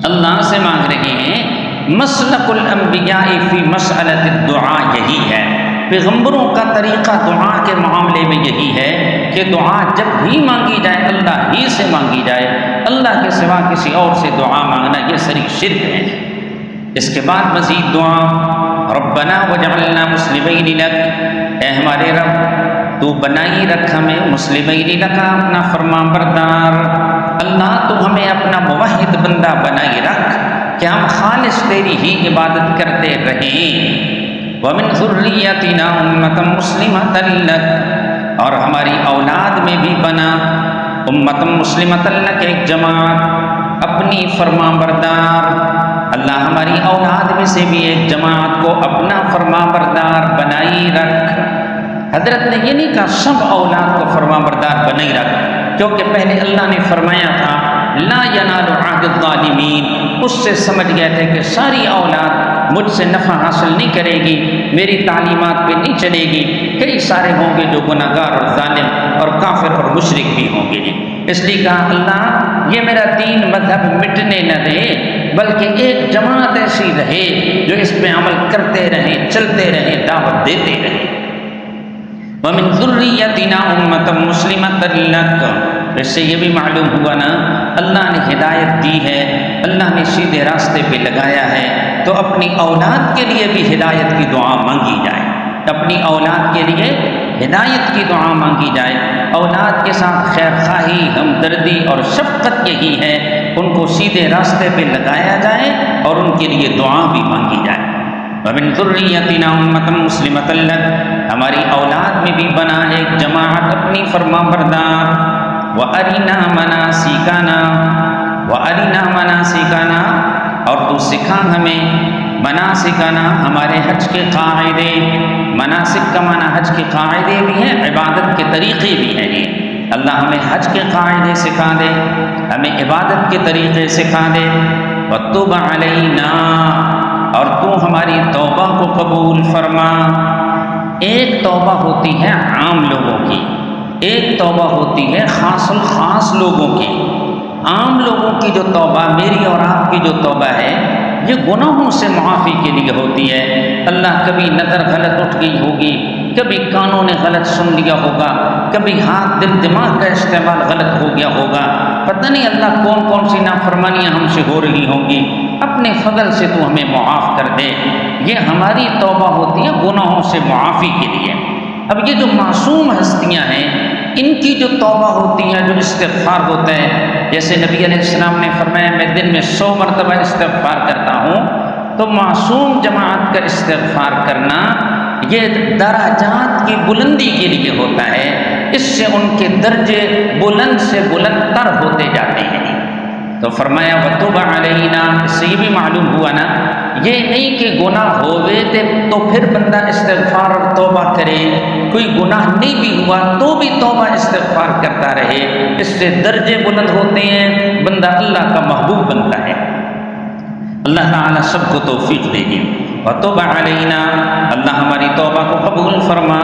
اللہ سے مانگ رہے ہیں۔ مسلک الانبیاء فی مسئلۃ الدعاء یہی ہے، پیغمبروں کا طریقہ دعا کے معاملے میں یہی ہے کہ دعا جب بھی مانگی جائے اللہ ہی سے مانگی جائے، اللہ کے سوا کسی اور سے دعا مانگنا یہ سری شرک ہے۔ اس کے بعد مزید دعا، ربنا وجعلنا مسلمین لک، اے ہمارے رب تو بنائی رکھ ہمیں مسلمین لک، اپنا فرما بردار، اللہ تو ہمیں اپنا موحد بندہ بنائی رکھ کہ ہم خالص تیری ہی عبادت کرتے رہیں۔ وَمِن ذُرِّيَّتِنَا أُمَّةً مُسْلِمَةً لَكَ، اور ہماری اولاد میں بھی بنا امتم مسلمۃ لک، ایک جماعت اپنی فرما بردار۔ اللہ ہماری اولاد میں سے بھی ایک جماعت کو اپنا فرما بردار بنائی رکھ۔ حضرت نے یہ نہیں کہا سب اولاد کو فرما بردار بنائی رکھ، کیونکہ پہلے اللہ نے فرمایا تھا لا ینال عہد الظالمین، اس سے سمجھ گئے تھے کہ ساری اولاد مجھ سے نفع حاصل نہیں کرے گی، میری تعلیمات پہ نہیں چلے گی، کئی سارے ہوں گے جو گناہ گار اور ظالم اور کافر اور مشرک بھی ہوں گے۔ اس لیے کہا اللہ یہ میرا دین مذہب مٹنے نہ دے، بلکہ ایک جماعت ایسی رہے جو اس پہ عمل کرتے رہیں، چلتے رہیں، دعوت دیتے رہیں۔ وَمِن ذُرِّيَّتِنَا أُمَّةً مُسْلِمَةً لَكَ، اس سے یہ بھی معلوم ہوا نا اللہ نے ہدایت دی ہے، اللہ نے سیدھے راستے پہ لگایا ہے، تو اپنی اولاد کے لیے بھی ہدایت کی دعا مانگی جائے، اپنی اولاد کے لیے ہدایت کی دعا مانگی جائے۔ اولاد کے ساتھ خیر خواہی، ہمدردی اور شفقت یہی ہے، ان کو سیدھے راستے پہ لگایا جائے اور ان کے لیے دعا بھی مانگی جائے۔ وَمِن ذُرِّيَّتِنَا أُمَّةً مُسْلِمَةً لَكَ، ہماری اولاد میں بھی بنا ایک جماعت اپنی فرما بردار۔ وَأَرِنَا مَنَاسِكَنَا، وَأَرِنَا مَنَاسِكَنَا، اور تو سکھا ہمیں مناسکنا، ہمارے حج کے قاعدے۔ مناسک کا معنی حج کے قاعدے بھی ہیں، عبادت کے طریقے بھی ہیں۔ یہ اللہ ہمیں حج کے قاعدے سکھا دے، ہمیں عبادت کے طریقے سکھا دے۔ وَتُبْ عَلَيْنَا، اور تو ہماری توبہ کو قبول فرما۔ ایک توبہ ہوتی ہے عام لوگوں کی، ایک توبہ ہوتی ہے خاص الخاص لوگوں کی۔ عام لوگوں کی جو توبہ، میری اور آپ کی جو توبہ ہے، یہ گناہوں سے معافی کے لیے ہوتی ہے۔ اللہ کبھی نظر غلط اٹھ گئی ہوگی، کبھی کانوں نے غلط سن لیا ہوگا، کبھی ہاتھ دل دماغ کا استعمال غلط ہو گیا ہوگا، پتہ نہیں اللہ کون کون سی نافرمانیاں ہم سے ہو رہی ہوں گی، اپنے فضل سے تو ہمیں معاف کر دے۔ یہ ہماری توبہ ہوتی ہے گناہوں سے معافی کے لیے۔ اب یہ جو معصوم ہستیاں ہیں، ان کی جو توبہ ہوتی ہے، جو استغفار ہوتا ہے، جیسے نبی علیہ السلام نے فرمایا میں دن میں 100 مرتبہ استغفار کرتا ہوں، تو معصوم جماعت کا استغفار کرنا یہ درجات کی بلندی کے لیے ہوتا ہے، اس سے ان کے درجے بلند سے بلند تر ہوتے جاتے ہیں۔ تو فرمایا وَتُبْ عَلَيْنَا، اس سے یہ بھی معلوم ہوا نا، یہ نہیں کہ گناہ ہوئے تھے تو پھر بندہ استغفار اور توبہ کرے، کوئی گناہ نہیں بھی ہوا تو بھی توبہ استغفار کرتا رہے، اس سے درجے بلند ہوتے ہیں، بندہ اللہ کا محبوب بنتا ہے۔ اللہ تعالیٰ سب کو توفیق دے گی۔ وَتُبْ عَلَيْنَا، اللہ ہماری توبہ کو قبول فرما۔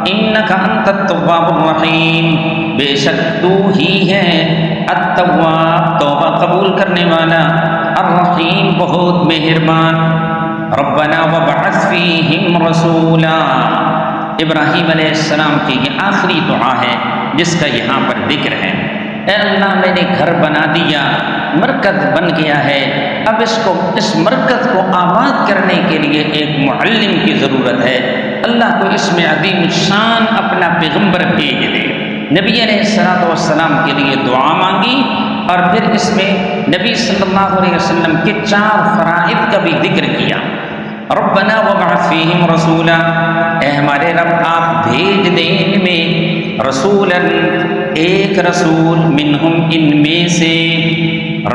إِنَّكَ أَنْتَ التَّوَّابُ الرَّحِيمُ، بے شک تو ہی ہے التواب، توبہ قبول کرنے والا، الرحیم، بہت مہربان۔ ربنا وابعث فیہم رسولا، ابراہیم علیہ السلام کی یہ آخری دعا ہے جس کا یہاں پر ذکر ہے۔ اے اللہ میں نے گھر بنا دیا، مرکز بن گیا ہے، اب اس مرکز کو آباد کرنے کے لیے ایک معلم کی ضرورت ہے، اللہ کو اس میں عظیم الشان اپنا پیغمبر بھیج دے۔ نبی علیہ السلام کے لیے دعا مانگی اور پھر اس میں نبی صلی اللہ علیہ وسلم کے 4 فرائض کا بھی ذکر کیا۔ ربنا وابعث فیہم رسولا، اے ہمارے رب آپ بھیج دیں ان میں رسولا، ایک رسول، منہم ان میں سے،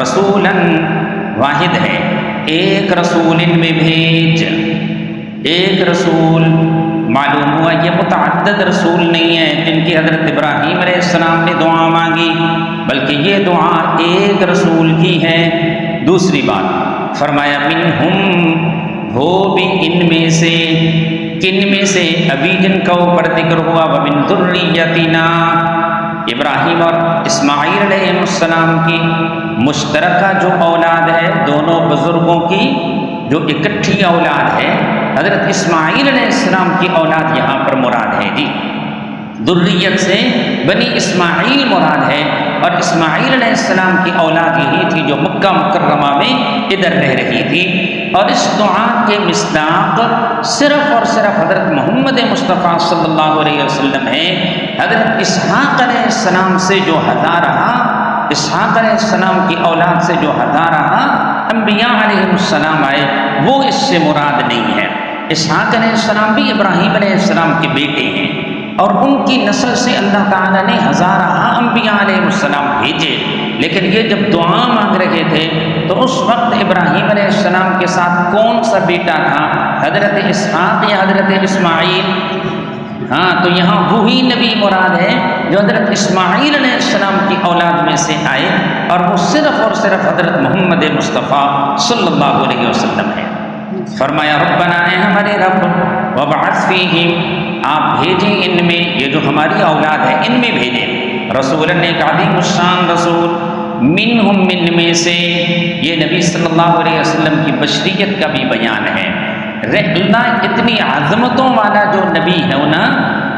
رسولا واحد ہے، ایک رسول ان میں بھیج، ایک رسول۔ معلوم ہوا یہ متعدد رسول نہیں ہے جن کی حضرت ابراہیم علیہ السلام نے دعا مانگی، بلکہ یہ دعا ایک رسول کی ہے۔ دوسری بات فرمایا منہم، وہ بھی ان میں سے، کن میں سے؟ ابھی جن کا اوپر ذکر ہوا ومن ذریتنا، ابراہیم اور اسماعیل علیہ السلام کی مشترکہ جو اولاد ہے، دونوں بزرگوں کی جو اکٹھی اولاد ہے، حضرت اسماعیل علیہ السلام کی اولاد یہاں پر مراد ہے جی۔ ذریت سے بنی اسماعیل مراد ہے، اور اسماعیل علیہ السلام کی اولاد یہی تھی جو مکہ مکرمہ میں ادھر رہ رہی تھی۔ اور اس دعا کے مصداق صرف اور صرف حضرت محمد مصطفیٰ صلی اللہ علیہ وسلم ہے۔ حضرت اسحاق علیہ السلام سے جو عطا رہا، اسحاق علیہ السلام کی اولاد سے جو عطا رہا، انبیاء علیہ السلام آئے، وہ اس سے مراد نہیں ہے۔ اسحاق علیہ السلام بھی ابراہیم علیہ السلام کے بیٹے ہیں، اور ان کی نسل سے اللہ تعالیٰ نے ہزارہ انبیاء علیہ السلام بھیجے، لیکن یہ جب دعا مانگ رہے تھے تو اس وقت ابراہیم علیہ السلام کے ساتھ کون سا بیٹا تھا؟ حضرت اسحاق یا حضرت اسماعیل؟ ہاں، تو یہاں وہی نبی مراد ہے جو حضرت اسماعیل علیہ السلام کی اولاد میں سے آئے، اور وہ صرف اور صرف حضرت محمد مصطفیٰ صلی اللہ علیہ وسلم ہے۔ فرمایا ربنا، اے ہمارے رب، وابعث فیہم، آپ بھیجیں ان میں، یہ جو ہماری اولاد ہے ان میں بھیجیں، رسولا، ایک عظیم الشان رسول، منہم، من میں سے۔ یہ نبی صلی اللہ علیہ وسلم کی بشریت کا بھی بیان ہے۔ اللہ اتنی عظمتوں والا جو نبی ہے نا،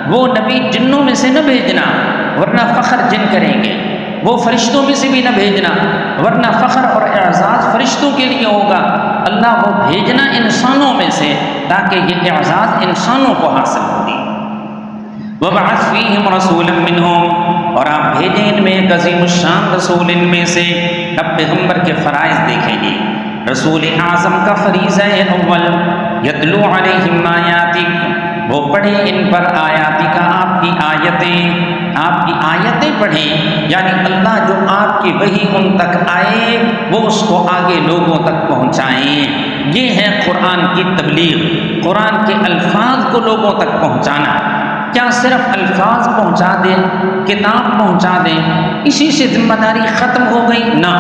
وہ نبی جنوں میں سے نہ بھیجنا ورنہ فخر جن کریں گے، وہ فرشتوں میں سے بھی نہ بھیجنا ورنہ فخر اور اعزاز فرشتوں کے لیے ہوگا۔ اللہ وہ بھیجنا انسانوں میں سے تاکہ یہ اعزاز انسانوں کو حاصل ہوگی۔ وَبَعَثْ فِيهِمْ رَسُولًا مِّنْهُمْ، اور آپ بھیجیں ان میں ایک عظیم الشان رسول ان میں سے۔ اب پیغمبر کے فرائض دیکھیں گے۔ رسول اعظم کا فریضہ اول، یتلو علیہم آیاتک، وہ پڑھیں ان پر آیاتک، آپ کی آیتیں، آپ کی آیتیں پڑھیں، یعنی اللہ جو آپ کی وحی ان تک آئے وہ اس کو آگے لوگوں تک پہنچائیں۔ یہ ہے قرآن کی تبلیغ، قرآن کے الفاظ کو لوگوں تک پہنچانا۔ کیا صرف الفاظ پہنچا دیں، کتاب پہنچا دیں، اسی سے ذمہ داری ختم ہو گئی؟ نہ،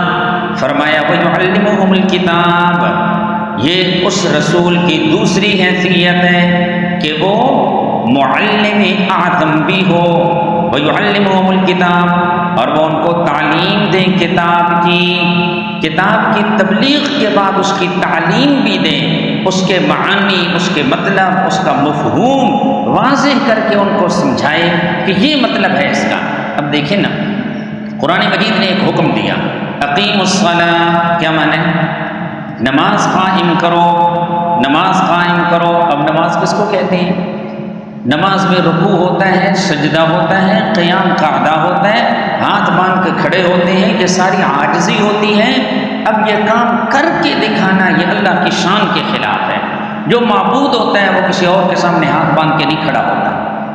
فرمایا وَيُعَلِّمُهُمُ الْكِتَابَ، یہ اس رسول کی دوسری حیثیت ہے کہ وہ معلم اعظم بھی ہو۔ وَيُعَلِّمُهُمُ الْكِتَابَ، اور وہ ان کو تعلیم دیں کتاب کی تبلیغ کے بعد اس کی تعلیم بھی دیں، اس کے معانی، اس کے مطلب، اس کا مفہوم واضح کر کے ان کو سمجھائے کہ یہ مطلب ہے اس کا۔ اب دیکھیں نا، قرآن مجید نے ایک حکم دیا، اقیم الصلاۃ، کیا معنی؟ نماز قائم کرو، نماز قائم کرو۔ اب نماز کس کو کہتے ہیں؟ نماز میں رکوع ہوتا ہے، سجدہ ہوتا ہے، قیام قعدہ ہوتا ہے، ہاتھ باندھ کے کھڑے ہوتے ہیں، یہ ساری عاجزی ہوتی ہے۔ اب یہ کام کر کے دکھانا یہ اللہ کی شان کے خلاف ہے۔ جو معبود ہوتا ہے وہ کسی اور کے سامنے ہاتھ باندھ کے نہیں کھڑا ہوتا،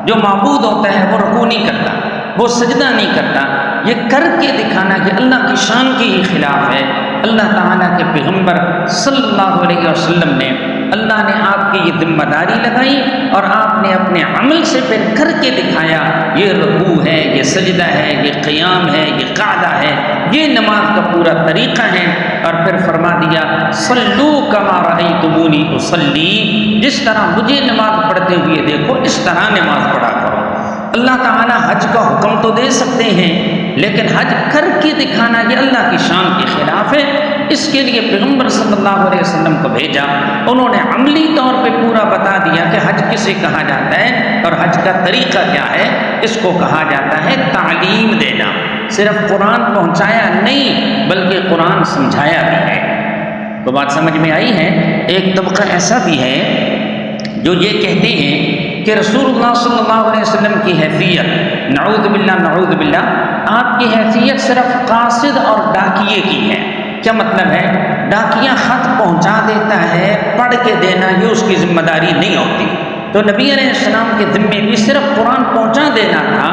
جو معبود ہوتا ہے وہ رکوع نہیں کرتا، وہ سجدہ نہیں کرتا۔ یہ کر کے دکھانا یہ اللہ کی شان کے ہی خلاف ہے۔ اللہ تعالیٰ کے پیغمبر صلی اللہ علیہ وسلم نے، اللہ نے آپ کی یہ ذمہ داری لگائی اور آپ نے اپنے عمل سے پھر کر کے دکھایا، یہ رکوع ہے، یہ سجدہ ہے، یہ قیام ہے، یہ قعدہ ہے، یہ نماز کا پورا طریقہ ہے۔ اور پھر فرما دیا صلو کما رأیتمونی اصلی، جس طرح مجھے نماز پڑھتے ہوئے دیکھو اس طرح نماز پڑھا کرو۔ اللہ تعالیٰ حج کا حکم تو دے سکتے ہیں، لیکن حج کر کے دکھانا یہ اللہ کی شان کے خلاف ہے۔ اس کے لیے پیغمبر صلی اللہ علیہ وسلم کو بھیجا، انہوں نے عملی طور پہ پورا بتا دیا کہ حج کسے کہا جاتا ہے۔ اور حج کا طریقہ کیا ہے، اس کو کہا جاتا ہے تعلیم دینا۔ صرف قرآن پہنچایا نہیں بلکہ قرآن سمجھایا بھی ہے۔ تو بات سمجھ میں آئی ہے؟ ایک طبقہ ایسا بھی ہے جو یہ کہتے ہیں کہ رسول اللہ صلی اللہ علیہ وسلم کی حیثیت، نعوذ باللہ، آپ کی حیثیت صرف قاصد اور ڈاکیے کی ہے۔ کیا مطلب ہے؟ ڈاکیہ خط پہنچا دیتا ہے، پڑھ کے دینا یہ اس کی ذمہ داری نہیں ہوتی۔ تو نبی علیہ السلام کے ذمے بھی صرف قرآن پہنچا دینا تھا،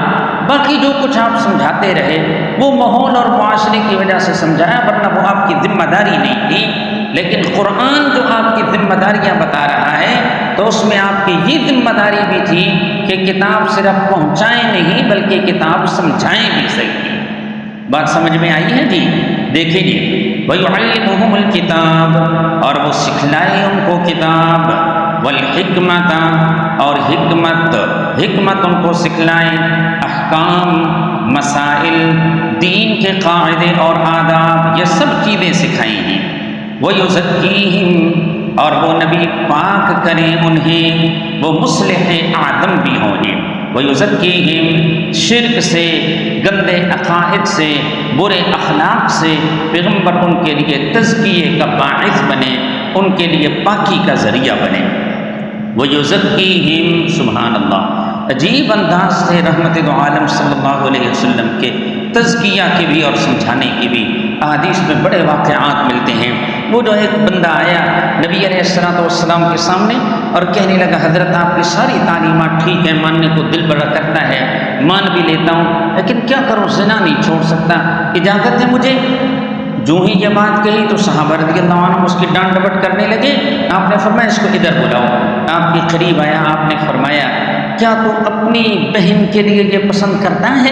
باقی جو کچھ آپ سمجھاتے رہے وہ ماحول اور معاشرے کی وجہ سے سمجھایا، ورنہ وہ آپ کی ذمہ داری نہیں تھی۔ لیکن قرآن جو آپ کی ذمہ داریاں بتا رہا ہے تو اس میں آپ کی یہ ذمہ داری بھی تھی کہ کتاب صرف پہنچائیں نہیں بلکہ کتاب سمجھائیں بھی صحیح۔ بات سمجھ میں آئی ہے جی؟ دیکھیں جی، وَيُعَلِّمُهُمُ الْكِتَابَ، اور وہ سکھلائے ان کو کتاب، وَالْحِکْمَةَ، اور حکمت ان کو سکھلائے، احکام، مسائل، دین کے قاعدے اور آداب، یہ سب چیزیں سکھائیں گی۔ وَيُزَكِّيهِمْ، اور وہ نبی پاک کریں انہیں، وہ مصلح اعظم بھی ہوں گے۔ وَيُزَكِّيهِمْ، شرک سے، گندے عقائد سے، برے اخلاق سے پیغمبر ان کے لیے تزکیے کا باعث بنے، ان کے لیے پاکی کا ذریعہ بنے۔ وَيُزَكِّيهِمْ، سبحان اللہ، عجیب انداز سے رحمت دو عالم صلی اللہ علیہ وسلم کے تزکیہ کی بھی اور سمجھانے کی بھی احادیث میں بڑے واقعات ملتے ہیں۔ وہ جو ایک بندہ آیا نبی علیہ السلام کے سامنے اور کہنے لگا، حضرت آپ کی ساری تعلیمات ٹھیک ہیں، ماننے کو دل بڑا کرتا ہے، مان بھی لیتا ہوں، لیکن کیا کروں، زنا نہیں چھوڑ سکتا، اجازت ہے مجھے؟ جو ہی یہ بات کہی تو صحابہ رضی اللہ عنہ اس کی ڈانٹ ڈپٹ کرنے لگے۔ آپ نے فرمایا اس کو ادھر بلاؤ۔ آپ کے قریب آیا، آپ نے فرمایا کیا تو اپنی بہن کے لیے یہ پسند کرتا ہے؟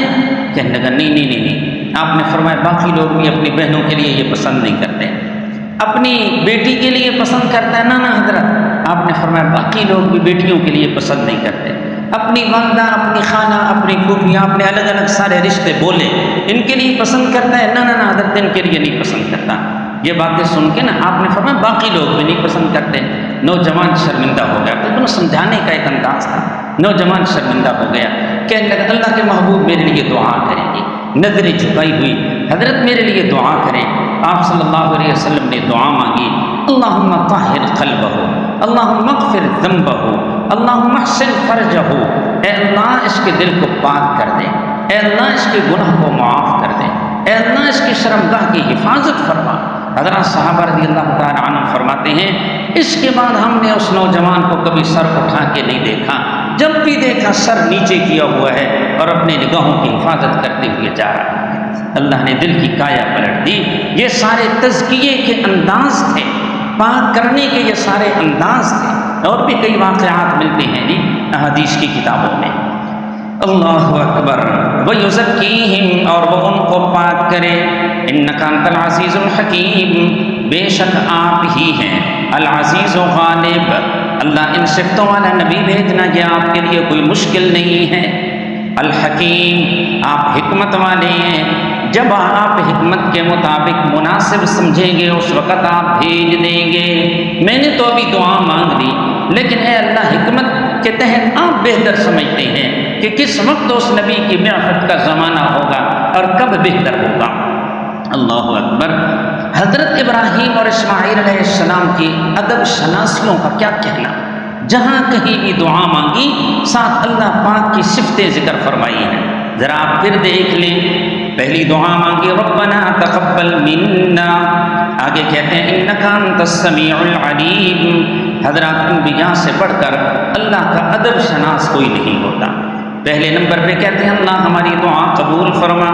کہنے لگا نہیں۔ آپ نے فرمایا باقی لوگ بھی اپنی بہنوں کے لیے یہ پسند نہیں کرتے، اپنی بیٹی کے لیے پسند کرتا ہے؟ نا حضرت۔ آپ نے فرمایا باقی لوگ بھی بیٹیوں کے لیے پسند نہیں کرتے، اپنی والدہ، اپنی خالہ، اپنی پھوپھی، آپ نے الگ الگ سارے رشتے بولے، ان کے لیے پسند کرتا ہے؟ نا حضرت، ان کے لیے نہیں پسند کرتا۔ یہ باتیں سن کے نا آپ نے فرمایا باقی لوگ بھی نہیں پسند کرتے۔ نوجوان شرمندہ ہو گیا، تو سمجھانے کا ایک انداز تھا۔ نوجوان شرمندہ ہو گیا، کہنے لگا اللہ کے محبوب میرے لیے دعا کریں گے، نظریں جھکائی ہوئی، حضرت میرے لیے دعا کریں۔ آپ صلی اللہ علیہ وسلم نے دعا مانگی، اللہم طہر قلبہ، اللہم اغفر ذنبہ، اللہم احسن فرجہ، اے اللہ اس کے دل کو پاک کر دے، اے اللہ اس کے گناہ کو معاف کر دے، اے اللہ اس کی شرمگاہ کی حفاظت فرما۔ حضرات صحابہ رضی اللہ تعالیٰ عنہ فرماتے ہیں اس کے بعد ہم نے اس نوجوان کو کبھی سر اٹھا کے نہیں دیکھا، جب بھی دیکھا سر نیچے کیا ہوا ہے اور اپنے نگاہوں کی حفاظت کرتے ہوئے جا رہا ہے۔ اللہ نے دل کی کایا پلٹ دی۔ یہ سارے تزکیے کے انداز تھے، پاک کرنے کے یہ سارے انداز تھے۔ اور بھی کئی واقعات ملتے ہیں جی احادیث کی کتابوں میں۔ اللہ اکبر۔ وَيُزَكِّيهِمْ، اور وہ ان کو پاک کرے۔ اِنَّكَ أَنْتَ الْعَزِيزُ الْحَكِيمُ، بے شک آپ ہی ہیں العزیز و غالب۔ اللہ ان صفتوں والا نبی بھیجنا یہ آپ کے لیے کوئی مشکل نہیں ہے۔ الحکیم، آپ حکمت والے ہیں، جب آپ حکمت کے مطابق مناسب سمجھیں گے اس وقت آپ بھیج دیں گے۔ میں نے تو ابھی دعا مانگ لی، لیکن اے اللہ حکمت کے تحت آپ بہتر سمجھتے ہیں کہ کس وقت اس نبی کی بعثت کا زمانہ ہوگا اور کب بہتر ہوگا۔ اللہ اکبر۔ حضرت ابراہیم اور اسماعیل علیہ السلام کی ادب شناسیوں کا کیا کہنا، جہاں کہیں بھی دعا مانگی ساتھ اللہ پاک کی صفتیں ذکر فرمائی ہیں۔ ذرا آپ پھر دیکھ لیں، پہلی دعا مانگی ربنا تقبل منا، آگے کہتے ہیں انک انت السمیع العلیم۔ حضرات انبیاء سے بڑھ کر اللہ کا ادب شناس کوئی نہیں ہوتا۔ پہلے نمبر پہ کہتے ہیں اللہ ہماری دعا قبول فرما،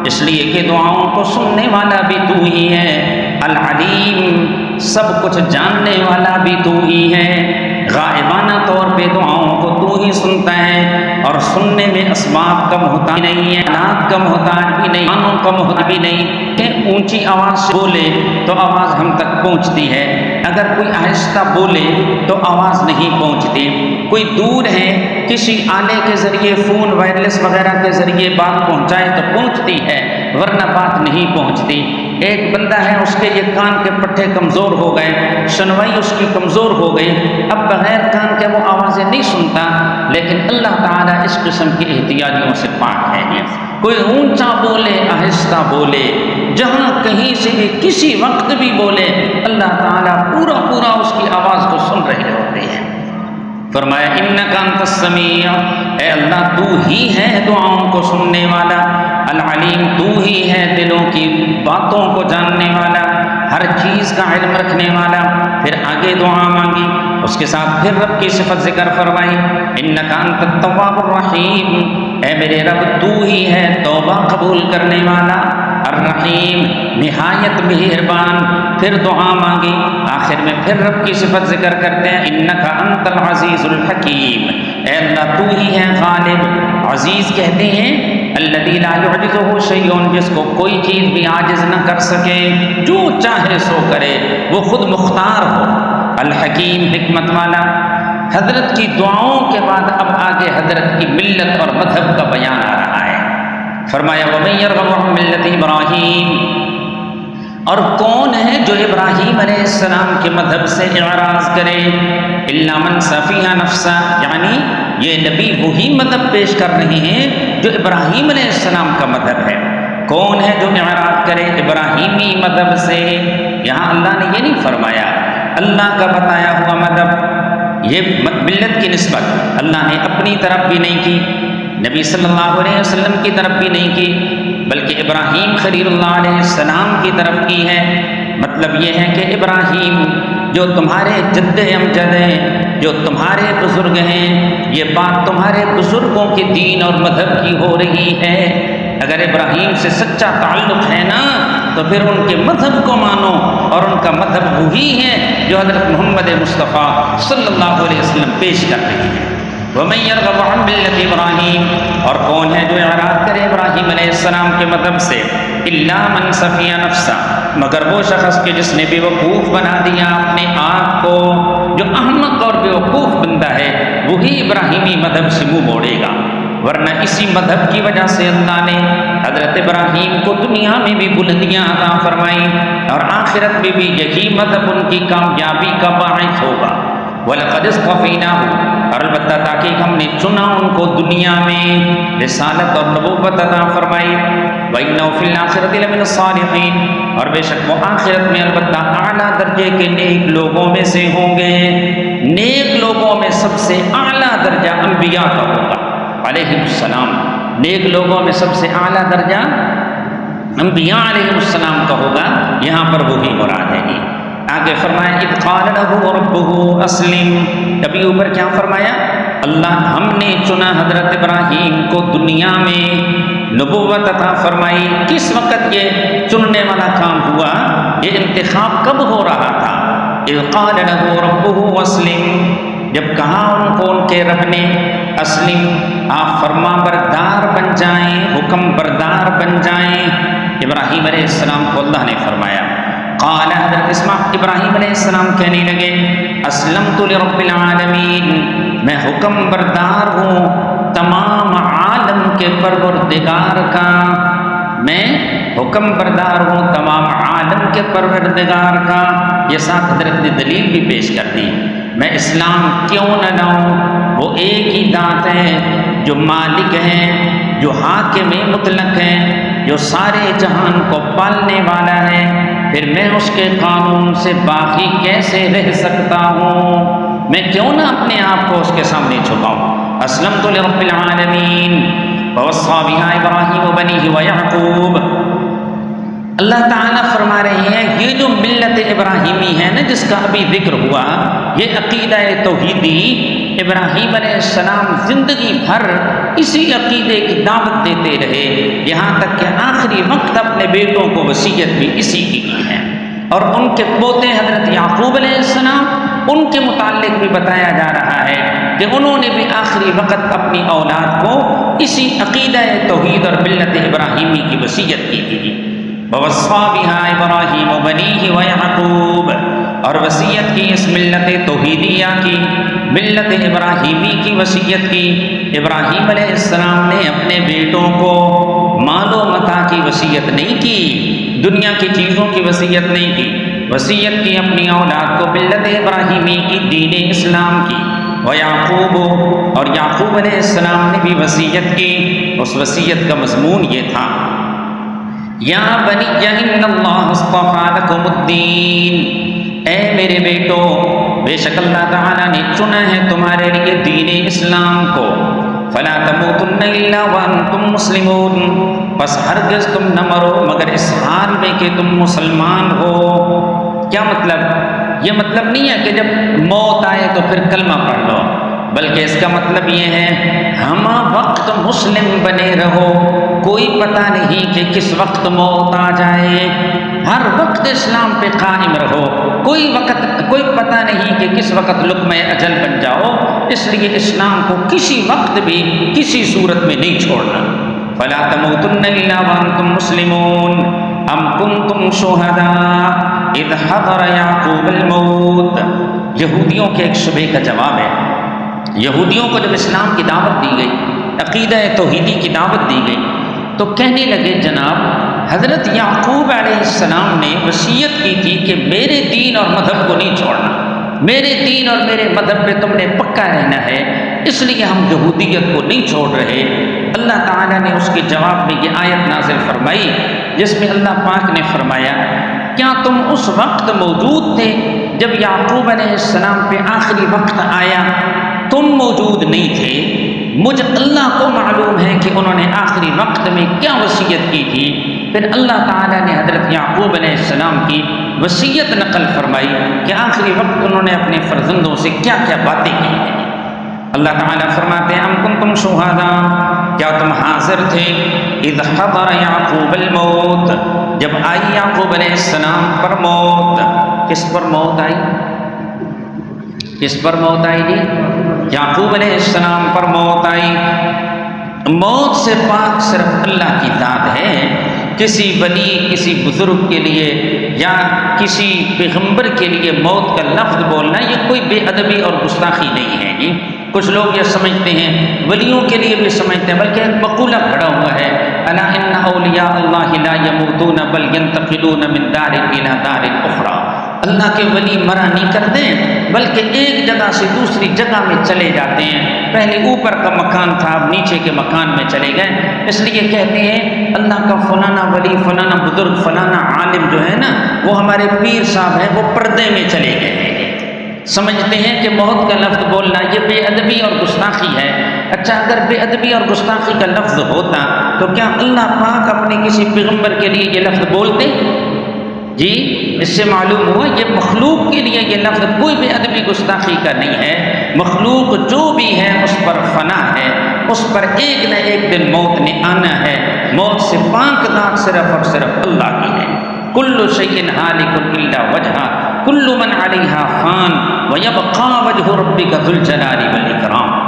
اس لیے کہ دعاؤں کو سننے والا بھی تو ہی ہے، العلیم سب کچھ جاننے والا بھی تو ہی ہے، غائبانہ طور پہ دعاؤں کو تو ہی سنتا ہے، اور سننے میں اسباب کا محتاج نہیں ہے، آلات کا محتاج بھی نہیں، مانوں کا محتاج بھی نہیں کہ اونچی آواز سے بولے تو آواز ہم تک پہنچتی ہے، اگر کوئی آہستہ بولے تو آواز نہیں پہنچتی، کوئی دور ہے کسی آلے کے ذریعے فون وائرلیس وغیرہ کے ذریعے بات پہنچائے تو پہنچتی ہے، ورنہ بات نہیں پہنچتی۔ ایک بندہ ہے، اس کے یہ کان کے پٹھے کمزور ہو گئے، سنوائی اس کی کمزور ہو گئی، اب بغیر کان کے وہ آوازیں نہیں سنتا، لیکن اللہ تعالیٰ اس قسم کی احتیاجیوں سے پاک ہے۔ کوئی اونچا بولے آہستہ بولے، جہاں کہیں سے بھی کسی وقت بھی بولے، اللہ تعالیٰ پورا اس کی آواز کو سن رہے ہوتے ہیں۔ فرمایا انک انت السمیع، اے اللہ تو ہی ہے دعاؤں کو سننے والا، العلیم تو ہی ہے دلوں کی باتوں کو جاننے والا، ہر چیز کا علم رکھنے والا۔ پھر آگے دعا مانگی، اس کے ساتھ پھر رب کی صفت ذکر فرمائی، انک انت التواب الرحیم، اے میرے رب تو ہی ہے توبہ قبول کرنے والا، الرحیم نہایت مہربان۔ پھر دعا مانگی، آخر میں پھر رب کی صفت ذکر کرتے ہیں، انک انت العزیز الحکیم، اے اللہ تو ہی ہے غالب۔ عزیز کہتے ہیں الذی لا یعجزہ شیء، جس کو کوئی چیز بھی عاجز نہ کر سکے، جو چاہے سو کرے، وہ خود مختار ہو۔ الحکیم حکمت والا۔ حضرت کی دعاؤں کے بعد اب آگے حضرت کی ملت اور مذہب کا بیان آ رہا ہے۔ فرمایا وَمَن يَرْغَبُ عَن مِّلَّةِ إِبْرَاهِيمَ، اور کون ہے جو ابراہیم علیہ السلام کے مذہب سے اعراض کرے، إِلَّا مَن سَفِيهَ نَفْسَهُ، یعنی یہ نبی وہی مذہب پیش کر رہے ہیں جو ابراہیم علیہ السلام کا مذہب ہے۔ کون ہے جو اعراض کرے ابراہیمی مذہب سے؟ یہاں اللہ نے یہ نہیں فرمایا اللہ کا بتایا ہوا مذہب، یہ ملت کی نسبت اللہ نے اپنی طرف بھی نہیں کی، نبی صلی اللہ علیہ وسلم کی طرف بھی نہیں کی، بلکہ ابراہیم خلیل اللہ علیہ السلام کی طرف کی ہے۔ مطلب یہ ہے کہ ابراہیم جو تمہارے جد امجد ہیں، جو تمہارے بزرگ ہیں، یہ بات تمہارے بزرگوں کے دین اور مذہب کی ہو رہی ہے۔ اگر ابراہیم سے سچا تعلق ہے نا تو پھر ان کے مذہب کو مانو، اور ان کا مذہب وہی ہے جو حضرت محمد مصطفیٰ صلی اللہ علیہ وسلم پیش کر رہے ہیں۔ وَمَن يَرْغَبُ عَن مِّلَّةِ إِبْرَاهِيمَ، اور کون ہے جو اعراض کرے ابراہیم علیہ السلام کے مذہب سے، إِلَّا مَن سَفِيهَ نَفْسَهُ، مگر وہ شخص کے جس نے بے وقوف بنا دیا اپنے آپ کو، جو احمق اور بے وقوف بندہ ہے وہی ابراہیمی مذہب سے منہ موڑے گا۔ ورنہ اسی مذہب کی وجہ سے اللہ نے حضرت ابراہیم کو دنیا میں بھی بلندیاں عطا فرمائی، اور آخرت میں بھی یہی مذہب ان کی کامیابی کا باعث ہوگا۔ وَلَقَدِ اصْطَفَيْنَاهُ، اور البتہ تاکہ ہم نے چنا ان کو دنیا میں، رسالت اور نبوت عطا فرمائی۔ وَإِنَّهُ فِي الْآخِرَةِ لَمِنَ الصَّالِحِينَ، اور بے شک وہ آخرت میں البتہ اعلیٰ درجے کے نیک لوگوں میں سے ہوں گے۔ نیک لوگوں میں سب سے اعلیٰ درجہ انبیاء کا ہوگا علیہ السلام، نیک لوگوں میں سب سے اعلیٰ درجہ انبیاء علیہ السلام کا ہوگا، یہاں پر وہی مراد ہے۔ آگے فرمایا اذ قال له ربه اسلم، کبھی اوپر کیا فرمایا؟ اللہ ہم نے چنا حضرت ابراہیم کو دنیا میں، نبوت عطا فرمائی۔ کس وقت یہ چننے والا کام ہوا؟ یہ انتخاب کب ہو رہا تھا؟ اذ قال له ربه اسلم، جب کہا ان کو ان کے رب نے اسلم، آپ فرما بردار بن جائیں، حکم بردار بن جائیں۔ ابراہیم علیہ السلام کو اللہ نے فرمایا، قال حضرت ابراہیم علیہ السلام کہنے لگے اسلمت لرب العالمین، میں حکم بردار ہوں تمام عالم کے پروردگار کا، میں حکم بردار ہوں تمام عالم کے پروردگار کا۔ یہ ساتھ حضرت نے دلیل بھی پیش کر دی، میں اسلام کیوں نہ لاؤں؟ وہ ایک ہی ذات ہے جو مالک ہیں، جو حاکم مطلق ہیں، جو سارے جہان کو پالنے والا ہے، پھر میں اس کے قانون سے باقی کیسے رہ سکتا ہوں؟ میں کیوں نہ اپنے آپ کو اس کے سامنے چھپاؤں؟ اسلمت لرب العالمین ووصى بها ابراہیم بنیہ ویعقوب۔ اللہ تعالیٰ فرما رہے ہیں یہ جو ملت ابراہیمی ہے نا جس کا ابھی ذکر ہوا، یہ عقیدہ توحیدی ابراہیم علیہ السلام زندگی بھر اسی عقیدے کی دعوت دیتے رہے، یہاں تک کہ آخری وقت اپنے بیٹوں کو وصیت بھی اسی کی ہے۔ اور ان کے پوتے حضرت یعقوب علیہ السلام، ان کے متعلق بھی بتایا جا رہا ہے کہ انہوں نے بھی آخری وقت اپنی اولاد کو اسی عقیدہ توحید اور ملت ابراہیمی کی وصیت کی تھی۔ وَوَصَّى بِهَا إِبْرَاهِيمُ بَنِيهِ وَيَعْقُوبَ، اور وصیت کی اس ملت توحیدیہ کی، ملت ابراہیمی کی وصیت کی۔ ابراہیم علیہ السلام نے اپنے بیٹوں کو مال و متاع کی وصیت نہیں کی، دنیا کی چیزوں کی وصیت نہیں کی، وصیت کی اپنی اولاد کو ملت ابراہیمی کی، دین اسلام کی۔ وَيَعْقُوبُ، اور یعقوب علیہ السلام نے بھی وصیت کی، اس وصیت کا مضمون یہ تھا، یا بنی ان اللہ اصطفیٰ لکم الدین، اے میرے بیٹو، بے شک اللہ تعالیٰ نے چنا ہے تمہارے لیے دین اسلام کو، فلا تموتن الا وانتم مسلمون، بس ہرگز تم نہ مرو مگر اس حال میں کہ تم مسلمان ہو۔ کیا مطلب؟ یہ مطلب نہیں ہے کہ جب موت آئے تو پھر کلمہ پڑھ لو، بلکہ اس کا مطلب یہ ہے ہمہ وقت مسلم بنے رہو، کوئی پتہ نہیں کہ کس وقت موت آ جائے، ہر وقت اسلام پہ قائم رہو، کوئی پتہ نہیں کہ کس وقت لقمہ اجل بن جاؤ، اس لیے اسلام کو کسی وقت بھی کسی صورت میں نہیں چھوڑنا۔ فلا تموتن الا وانتم مسلمون ام کنتم شہداء اذ حضر یعقوب الموت، یہودیوں کے ایک شبہ کا جواب ہے۔ یہودیوں کو جب اسلام کی دعوت دی گئی، عقیدہ توحیدی کی دعوت دی گئی، تو کہنے لگے جناب حضرت یعقوب علیہ السلام نے وصیت کی تھی کہ میرے دین اور مذہب کو نہیں چھوڑنا، میرے دین اور میرے مذہب پہ تم نے پکا رہنا ہے، اس لیے ہم یہودیت کو نہیں چھوڑ رہے۔ اللہ تعالیٰ نے اس کے جواب میں یہ آیت نازل فرمائی جس میں اللہ پاک نے فرمایا، کیا تم اس وقت موجود تھے جب یعقوب علیہ السلام پہ آخری وقت آیا؟ تم موجود نہیں تھے، مجھ اللہ کو معلوم ہے کہ انہوں نے آخری وقت میں کیا وصیت کی تھی۔ پھر اللہ تعالیٰ نے حضرت یعقوب علیہ السلام کی وصیت نقل فرمائی کہ آخری وقت انہوں نے اپنے فرزندوں سے کیا کیا باتیں کی ہیں۔ اللہ تعالیٰ فرماتے ہیں ام کنتم شہداء، کیا تم حاضر تھے، اذ حضر یعقوب الموت، جب آئی یعقوب علیہ السلام پر موت۔ کس پر موت آئی؟ کس پر موت آئی جی؟ یعقوب علیہ السلام پر موت آئی۔ موت سے پاک صرف اللہ کی ذات ہے، کسی ولی، کسی بزرگ کے لیے یا کسی پیغمبر کے لیے موت کا لفظ بولنا یہ کوئی بے ادبی اور گستاخی نہیں ہے جی۔ کچھ لوگ یہ سمجھتے ہیں، ولیوں کے لیے بھی سمجھتے ہیں، بلکہ ایک مقولہ کھڑا ہوا ہے، الا ان اولیاء اللہ لا يموتون بل ينتقلون من دار الى دار اخرى، اللہ کے ولی مرا نہیں کرتے بلکہ ایک جگہ سے دوسری جگہ میں چلے جاتے ہیں، پہلے اوپر کا مکان تھا اب نیچے کے مکان میں چلے گئے، اس لیے کہتے ہیں اللہ کا فلانا ولی، فلانا بزرگ، فلانا عالم جو ہے نا وہ ہمارے پیر صاحب ہیں، وہ پردے میں چلے گئے ہیں۔ سمجھتے ہیں کہ موت کا لفظ بولنا یہ بے ادبی اور گستاخی ہے۔ اچھا، اگر بے ادبی اور گستاخی کا لفظ ہوتا تو کیا اللہ پاک اپنے کسی پیغمبر کے لیے یہ لفظ بولتے؟ جی، اس سے معلوم ہوا یہ مخلوق کے لیے یہ لفظ کوئی بے ادبی گستاخی کا نہیں ہے۔ مخلوق جو بھی ہے اس پر فنا ہے، اس پر ایک نہ ایک دن موت نے آنا ہے۔ موت سے پاک ذات صرف اور صرف اللہ کی ہے۔ کل شیء ہالک الا وجہہ، کل من علیہا فان ویبقی وجہ ربک ذو الجلال والاکرام۔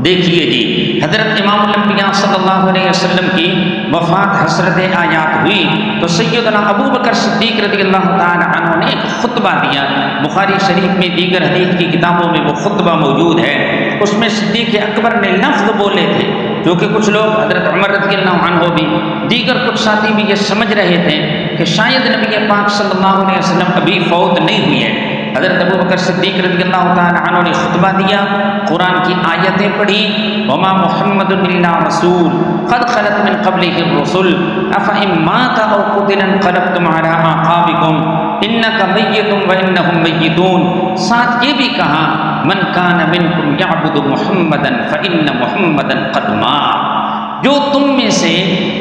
دیکھیے جی، حضرت امام الانبیاء صلی اللہ علیہ وسلم کی وفات حسرت آیات ہوئی تو سیدنا ابو بکر صدیق رضی اللہ تعالی عنہ نے ایک خطبہ دیا، بخاری شریف میں دیگر حدیث کی کتابوں میں وہ خطبہ موجود ہے۔ اس میں صدیق اکبر نے لفظ بولے تھے جو کہ کچھ لوگ، حضرت عمر رضی اللہ عنہ بھی، دیگر کچھ ساتھی بھی یہ سمجھ رہے تھے کہ شاید نبی پاک صلی اللہ علیہ وسلم ابھی فوت نہیں ہوئی ہے۔ حضرت ابو بکر صدیق رضی اللہ تعالی عنہ نے خطبہ دیا، قرآن کی آیتیں پڑھی، وما محمد الا رسول قد خلت من قبلہ الرسل افئن مات او قتل انقلبتم علی اعقابکم انک میت وانہم میتون۔ ساتھ یہ بھی کہا من کان منکم یعبد محمدا فان محمدا قد مات، جو تم میں سے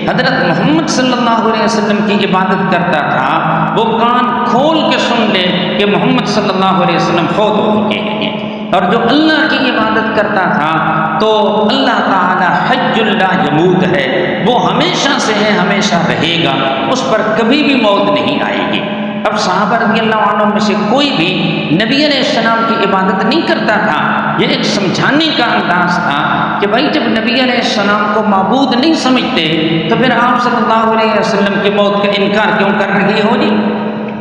حضرت محمد صلی اللہ علیہ وسلم کی عبادت کرتا تھا وہ کان کھول کے سن لے کہ محمد صلی اللہ علیہ وسلم فوت ہو چکے ہیں، اور جو اللہ کی عبادت کرتا تھا تو اللہ تعالی حج لا یموت ہے، وہ ہمیشہ سے ہے، ہمیشہ رہے گا، اس پر کبھی بھی موت نہیں آئے گی۔ اب صحابہ رضی اللہ عنہ میں سے کوئی بھی نبی علیہ السلام کی عبادت نہیں کرتا تھا، یہ ایک سمجھانے کا انداز تھا کہ بھائی جب نبی علیہ السلام کو معبود نہیں سمجھتے تو پھر آپ صلی اللہ علیہ وسلم کی موت کا انکار کیوں کر رہی ہو جی؟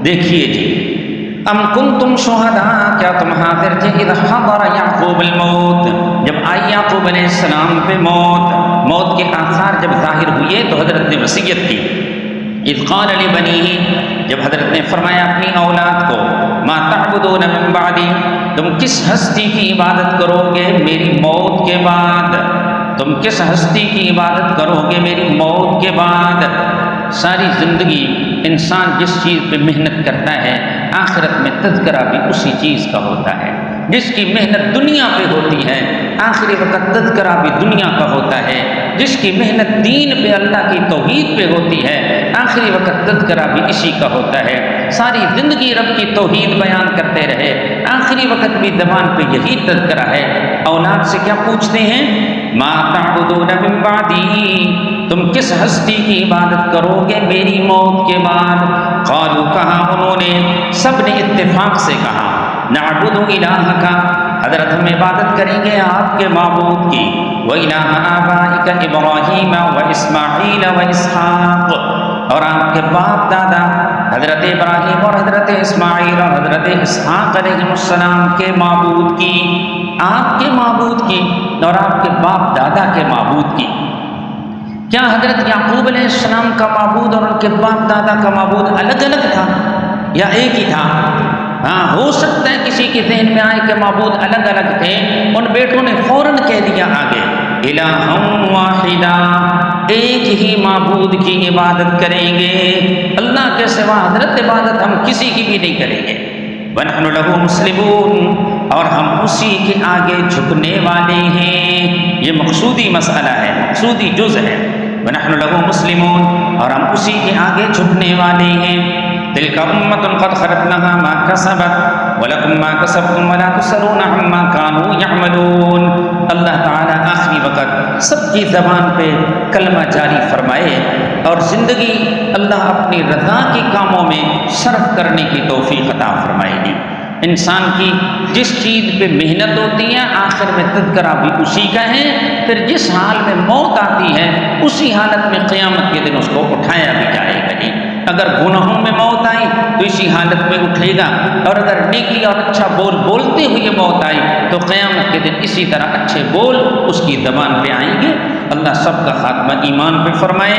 دیکھیے جی، ام کنتم شہداء، کیا تم حاضر تھے اذ حضر یعقوب الموت، جب آئی یعقوب یعقوب علیہ السلام پہ موت کے آثار جب ظاہر ہوئے تو حضرت نے وصیت کی. اذ قال لبنیہ، جب حضرت نے فرمایا اپنی اولاد کو، ما تعبدون من بعدی، تم کس ہستی کی عبادت کرو گے میری موت کے بعد، تم کس ہستی کی عبادت کرو گے میری موت کے بعد. ساری زندگی انسان جس چیز پہ محنت کرتا ہے آخرت میں تذکرہ بھی اسی چیز کا ہوتا ہے. جس کی محنت دنیا پہ ہوتی ہے آخری وقت تذکرہ بھی دنیا کا ہوتا ہے. جس کی محنت دین پہ اللہ کی توحید پہ ہوتی ہے آخری وقت تذکرہ بھی اسی کا ہوتا ہے. ساری زندگی رب کی توحید بیان کرتے رہے آخری وقت بھی زبان پہ یہی تذکرہ ہے. اولاد سے کیا پوچھتے ہیں؟ ما تعبدون من بعدی، تم کس ہستی کی عبادت کرو گے میری موت کے بعد. قالوا، کہا انہوں نے، سب نے اتفاق سے کہا، نعبد الہک، حضرت ہم عبادت کریں گے آپ کے معبود کی، وَإِلَٰهَ آبَائِكَ إِبْرَاهِيمَ وَإِسْمَاعِيلَ وَإِسْحَاقَ، اور آپ کے باپ دادا حضرت ابراہیم اور حضرت اسماعیل اور حضرت اسحاق علیہ السلام کے معبود کی، آپ کے معبود کی اور آپ کے باپ دادا کے معبود کی. کیا حضرت یعقوب علیہ السلام کا معبود اور ان کے باپ دادا کا معبود الگ الگ تھا یا ایک ہی تھا؟ ہاں، ہو سکتا ہے کسی کے ذہن میں آئے کہ معبود الگ الگ تھے. ان بیٹوں نے فوراً کہہ دیا آگے، الہم واحدہ، ایک ہی معبود کی عبادت کریں گے، اللہ کے سوا حضرت عبادت ہم کسی کی بھی نہیں کریں گے. وَنَحْنُ لَهُ مُسْلِمُونَ، اور ہم اسی کے آگے جھکنے والے ہیں. یہ مقصودی مسئلہ ہے، مقصودی جز ہے. وَنَحْنُ لَهُ مُسْلِمُونَ، اور ہم اسی کے آگے جھکنے والے ہیں. تِلْكَ أُمَّةٌ قَدْ خَلَتْ لَهَا مَا كَسَبَتْ وَلَكُمْ مَا كَسَبْتُمْ وَلَا تُسْأَلُونَ عَمَّا كَانُوا يَعْمَلُونَ. اللہ تعالیٰ آخری وقت سب کی زبان پہ کلمہ جاری فرمائے اور زندگی اللہ اپنی رضا کے کاموں میں صرف کرنے کی توفیق عطا فرمائے گی. انسان کی جس چیز پہ محنت ہوتی ہے آخر میں تذکرہ بھی اسی کا ہے. پھر جس حال میں موت آتی ہے اسی حالت میں قیامت کے دن اس کو اٹھایا بھی جائے گا. جی، اگر گناہوں میں موت آئی تو اسی حالت میں اٹھے گا، اور اگر نیکی اور اچھا بول بولتے ہوئے موت آئی تو قیامت کے دن اسی طرح اچھے بول اس کی زبان پہ آئیں گے. اللہ سب کا خاتمہ ایمان پہ فرمائے،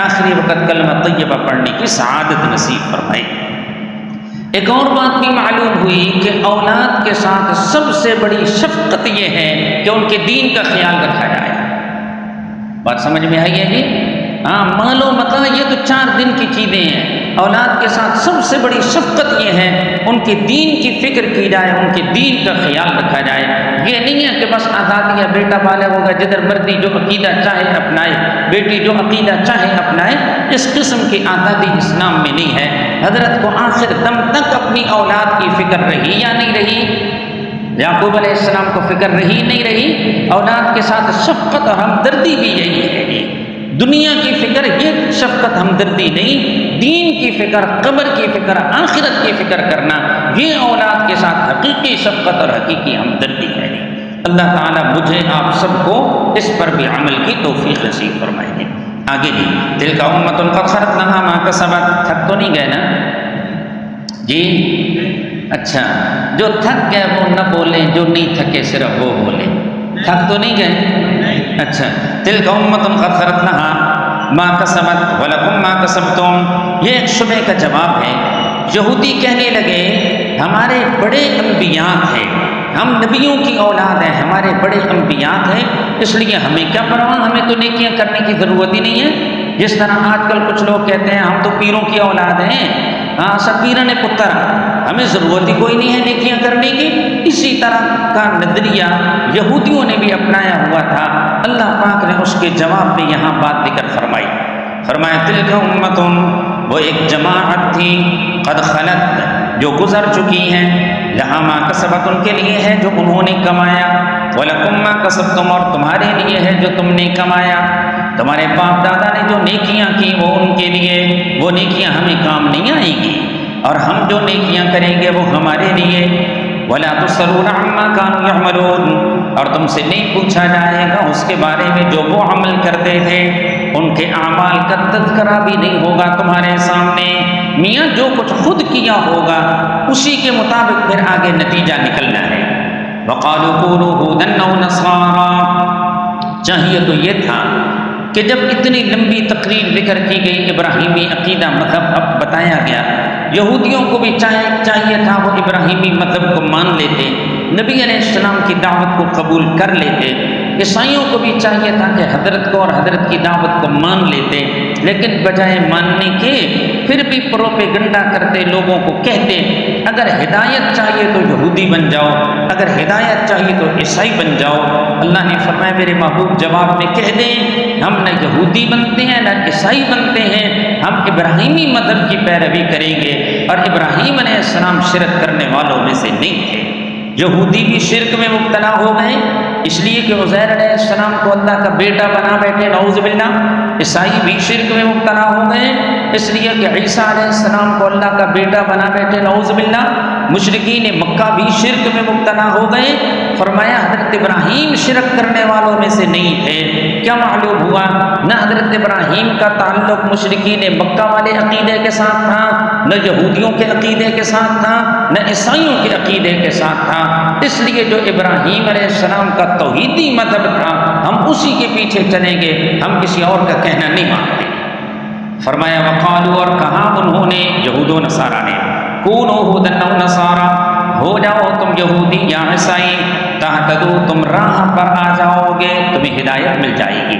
آخری وقت کلمہ طیبہ پڑھنے کی سعادت نصیب فرمائے. ایک اور بات بھی معلوم ہوئی کہ اولاد کے ساتھ سب سے بڑی شفقت یہ ہے کہ ان کے دین کا خیال رکھا جائے. بات سمجھ میں آئی ہے جی؟ ہاں، مال و متاع یہ تو 4 دن کی چیزیں ہیں. اولاد کے ساتھ سب سے بڑی شفقت یہ ہے ان کے دین کی فکر کی جائے، ان کے دین کا خیال رکھا جائے. یہ نہیں ہے کہ بس آزادی ہے، بیٹا بالغ ہوگا جدھر مرضی جو عقیدہ چاہے اپنائے، بیٹی جو عقیدہ چاہے اپنائے. اس قسم کی آزادی اسلام میں نہیں ہے. حضرت کو آخر دم تک اپنی اولاد کی فکر رہی یا نہیں رہی؟ یعقوب علیہ السلام کو فکر رہی نہیں رہی؟ اولاد کے ساتھ شفقت اور ہمدردی بھی یہی ہے. دنیا کی فکر یہ شفقت ہمدردی نہیں، دین کی فکر، قبر کی فکر، آخرت کی فکر کرنا، یہ اولاد کے ساتھ حقیقی شفقت اور حقیقی ہمدردی ہے. اللہ تعالیٰ مجھے آپ سب کو اس پر بھی عمل کی توفیق نصیب فرمائے گے. آگے جی، تِلْكَ أُمَّةٌ قَدْ خَلَتْ لَهَا مَا كَسَبَتْ. تھک تو نہیں گئے نا جی؟ اچھا، جو تھک گئے وہ نہ بولیں، جو نہیں تھکے صرف وہ بولیں. تھک تو نہیں گئے؟ اچھا، تِلْكَ أُمَّةٌ قَدْ خَلَتْ لَهَا مَا كَسَبَتْ وَلَكُمْ مَا كَسَبْتُمْ. یہ ایک شبہ کا جواب ہے. یہودی کہنے لگے ہمارے بڑے انبیاء تھے، ہم نبیوں کی اولاد ہیں، ہمارے بڑے انبیاء ہیں، اس لیے ہمیں کیا پرواہ، ہمیں تو نیکیاں کرنے کی ضرورت ہی نہیں ہے. جس طرح آج کل کچھ لوگ کہتے ہیں ہم تو پیروں کی اولاد ہیں، ہاں سب پیرن پتر، ہمیں ضرورت ہی کوئی نہیں ہے نیکیاں کرنے کی. اسی طرح کا نظریہ یہودیوں نے بھی اپنایا ہوا تھا. اللہ پاک نے اس کے جواب میں یہاں بات ذکر فرمائی. فرمایا تِلْكَ أُمَّةٌ، وہ ایک جماعت تھی، قد خلت، جو گزر چکی ہیں، لہا ما کسبت، ان کے لیے ہے جو انہوں نے کمایا، وَلَكُمْ مَا كَسَبْتُمْ، اور تمہارے لیے ہے جو تم نے کمایا. تمہارے باپ دادا نے جو نیکیاں کی وہ ان کے لیے، وہ نیکیاں ہمیں کام نہیں آئیں گی، اور ہم جو نیکیاں کریں گے وہ ہمارے لیے. وَلَا تُسْأَلُونَ عَمَّا كَانُوا يَعْمَلُونَ، اور تم سے نہیں پوچھا جائے گا اس کے بارے میں جو وہ عمل کرتے تھے. ان کے اعمال کا تذکرہ بھی نہیں ہوگا تمہارے سامنے. میاں جو کچھ خود کیا ہوگا اسی کے مطابق پھر آگے نتیجہ نکلنا ہے. وَقَالُوا كُونُوا هُودًا أَوْ نَصَارَىٰ، چاہیے تو یہ تھا کہ جب اتنی لمبی تقریر ذکر کی گئی ابراہیمی عقیدہ مذہب اب بتایا گیا، یہودیوں کو بھی چاہیے تھا وہ ابراہیمی مذہب کو مان لیتے، نبی علیہ السلام کی دعوت کو قبول کر لیتے، عیسائیوں کو بھی چاہیے تھا کہ حضرت کو اور حضرت کی دعوت کو مان لیتے، لیکن بجائے ماننے کے پھر بھی پروپیگنڈا کرتے، لوگوں کو کہتے اگر ہدایت چاہیے تو یہودی بن جاؤ، اگر ہدایت چاہیے تو عیسائی بن جاؤ۔ اللہ نے فرمایا میرے محبوب جواب میں کہہ دیں ہم نہ یہودی بنتے ہیں نہ عیسائی بنتے ہیں، ہم ابراہیمی مذہب کی پیروی کریں گے، اور ابراہیم علیہ السلام شرک کرنے والوں میں سے نہیں تھے۔ یہودی بھی شرک میں مبتلا ہو گئے اس لیے کہ عزیر علیہ السلام کو اللہ کا بیٹا بنا بیٹھے، نعوذ باللہ۔ عیسائی بھی شرک میں مبتلا ہو گئے اس لیے کہ عیسیٰ علیہ السلام کو اللہ کا بیٹا بنا بیٹھے، نعوذ باللہ۔ مشرکین مکہ بھی شرک میں مبتلا ہو گئے۔ فرمایا حضرت ابراہیم شرک کرنے والوں میں سے نہیں تھے۔ کیا معلوم ہوا؟ نہ حضرت ابراہیم کا تعلق مشرکین مکہ والے عقیدے کے ساتھ تھا، نہ یہودیوں کے عقیدے کے ساتھ تھا، نہ عیسائیوں کے عقیدے کے ساتھ تھا۔ اس لیے جو ابراہیم علیہ السلام کا توحیدی مذہب تھا ہم اسی کے پیچھے چلیں گے، ہم کسی اور کا کہنا نہیں مانتے۔ فرمایا وقالوا، اور کہا انہوں نے یہود و نصارہ نے، کونوا ھودا او نصارا، ہو جاؤ تم یہودی یا عیسائی، تہتدوا تم راہ پر آ جاؤ گے، تمہیں ہدایت مل جائے گی۔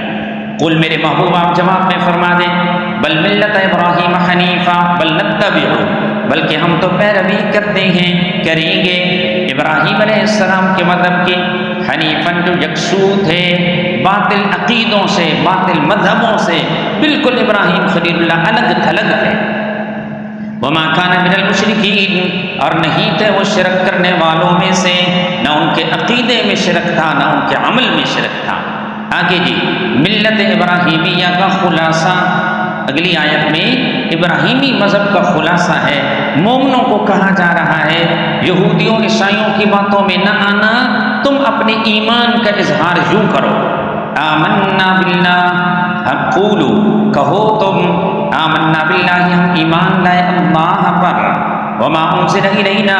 قل میرے محبوب آپ جواب میں فرما دیں بل ملت ابراہیم حنیفا بل نتبع، بلکہ ہم تو پیروی کرتے ہیں، کریں گے ابراہیم علیہ السلام کے مذہب کی، حنیفن جو یکسو تھے باطل عقیدوں سے، باطل مذہبوں سے، بالکل ابراہیم خلیل اللہ الگ تھلگ تھے۔ وما کان من المشرکین، اور نہیں تھے وہ شرک کرنے والوں میں سے، نہ ان کے عقیدے میں شرک تھا نہ ان کے عمل میں شرک تھا۔ آگے جی ملت ابراہیمیہ کا خلاصہ اگلی آیت میں ابراہیمی مذہب کا خلاصہ ہے، مومنوں کو کہا جا رہا ہے یہودیوں عیسائیوں کی باتوں میں نہ آنا، تم اپنے ایمان کا اظہار یوں کرو، آمنا باللہ، قولو کہو تم، آمنا باللہ ہم ایمان لائے اللہ پر، وما انزل الینا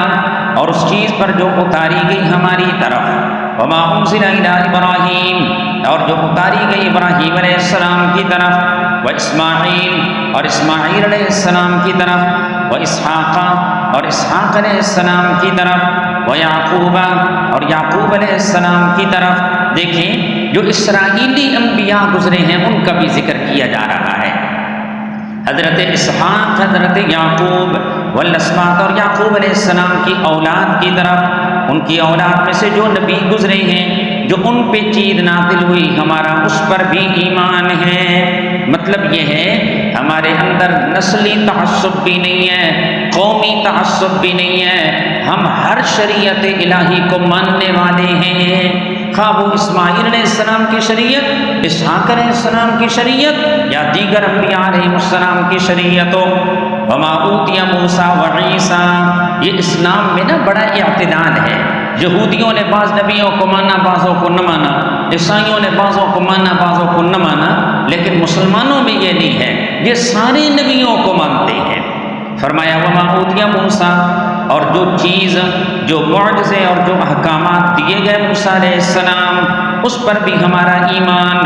اور اس چیز پر جو اتاری گئی ہماری طرف، وما انزل الی ابراہیم اور جو اتاری گئی ابراہیم علیہ السلام کی طرف، و اسماعیل اور اسماعیل علیہ السلام کی طرف، و اسحاق اور اسحاق علیہ السلام کی طرف، و یعقوب اور یعقوب علیہ السلام کی طرف۔ دیکھیں جو اسرائیلی انبیاء گزرے ہیں ان کا بھی ذکر کیا جا رہا ہے، حضرت اسحاق، حضرت یعقوب والاسباط اور یعقوب علیہ السلام کی اولاد کی طرف، ان کی اولاد میں سے جو نبی گزرے ہیں جو ان پہ چیز نازل ہوئی ہمارا اس پر بھی ایمان ہے۔ مطلب یہ ہے ہمارے اندر نسلی تعصب بھی نہیں ہے، قومی تعصب بھی نہیں ہے، ہم ہر شریعت الہی کو ماننے والے ہیں، خواہ وہ اسماعیل علیہ السلام کی شریعت، اسحاق علیہ السلام کی شریعت یا دیگر انبیاء علیہ السلام کی شریعتوں۔ وما اوتی موسیٰ وعیسیٰ، یہ اسلام میں نا بڑا اعتدال ہے، یہودیوں نے بعض نبیوں کو مانا بعضوں کو نہ مانا، عیسائیوں نے بعضوں کو مانا بعضوں کو نہ مانا، لیکن مسلمانوں میں یہ نہیں ہے، یہ سارے نبیوں کو مانتے ہیں۔ فرمایا وما اوتی موسیٰ، اور جو چیز جو معجزے اور جو احکامات دیے گئے موسیٰ علیہ السلام اس پر بھی ہمارا ایمان،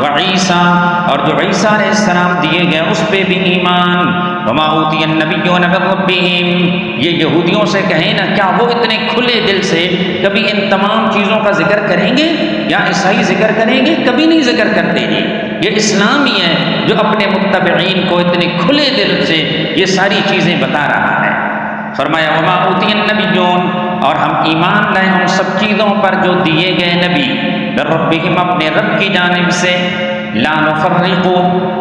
وعیسیٰ اور جو عیسیٰ علیہ السلام دیے گئے اس پہ بھی ایمان، وما اوتی النبیون من ربہم، یہ یہودیوں سے کہیں نا کیا وہ اتنے کھلے دل سے کبھی ان تمام چیزوں کا ذکر کریں گے یا عیسائی ذکر کریں گے؟ کبھی نہیں ذکر کرتے ہیں۔ یہ اسلام ہی ہے جو اپنے متبعین کو اتنے کھلے دل سے یہ ساری چیزیں بتا رہا ہے۔ فرمایا وما اوتی النبیون، اور ہم ایمان لائے ان سب چیزوں پر جو دیے گئے نبی، من ربہم اپنے رب کی جانب سے، لا نفرق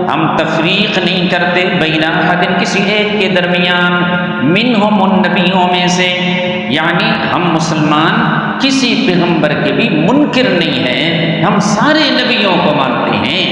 ہم تفریق نہیں کرتے، بین احد کسی ایک کے درمیان، منہم ان نبیوں میں سے، یعنی ہم مسلمان کسی پیغمبر کے بھی منکر نہیں ہیں، ہم سارے نبیوں کو مانتے ہیں۔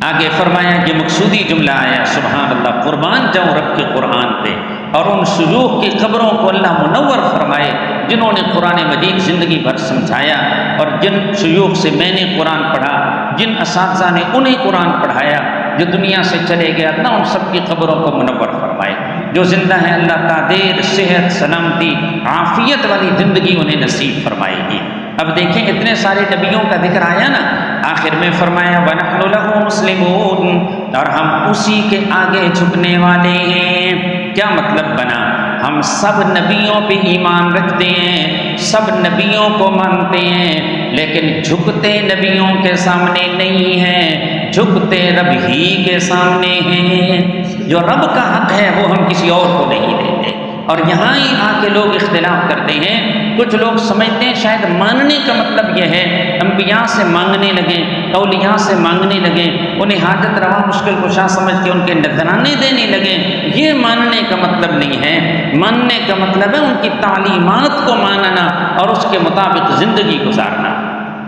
آگے فرمایا یہ مقصودی جملہ آیا، سبحان اللہ، قربان جاؤں رب کے قرآن پہ، اور ان شیوخ کی قبروں کو اللہ منور فرمائے جنہوں نے قرآن مجید زندگی بھر سمجھایا، اور جن شیوخ سے میں نے قرآن پڑھا، جن اساتذہ نے انہیں قرآن پڑھایا، جو دنیا سے چلے گیا، اللہ ان سب کی قبروں کو منور فرمائے، جو زندہ ہیں اللہ تعدیر صحت سلامتی عافیت والی زندگی انہیں نصیب فرمائے گی۔ اب دیکھیں اتنے سارے نبیوں کا ذکر آیا نا، آخر میں فرمایا وَنَحْنُ لَهُ مُسْلِمُونَ، اور ہم اسی کے آگے جھکنے والے ہیں۔ کیا مطلب بنا؟ ہم سب نبیوں پہ ایمان رکھتے ہیں، سب نبیوں کو مانتے ہیں، لیکن جھکتے نبیوں کے سامنے نہیں ہیں، جھکتے رب ہی کے سامنے ہیں۔ جو رب کا حق ہے وہ ہم کسی اور کو نہیں دیتے۔ اور یہاں ہی آ کے لوگ اختلاف کرتے ہیں۔ کچھ لوگ سمجھتے ہیں شاید ماننے کا مطلب یہ ہے انبیاء سے مانگنے لگیں، اولیاء سے مانگنے لگیں، انہیں حاجت روا مشکل کشا سمجھ کے ان کے نذرانے دینے لگیں۔ یہ ماننے کا مطلب نہیں ہے۔ ماننے کا مطلب ہے ان کی تعلیمات کو ماننا اور اس کے مطابق زندگی گزارنا۔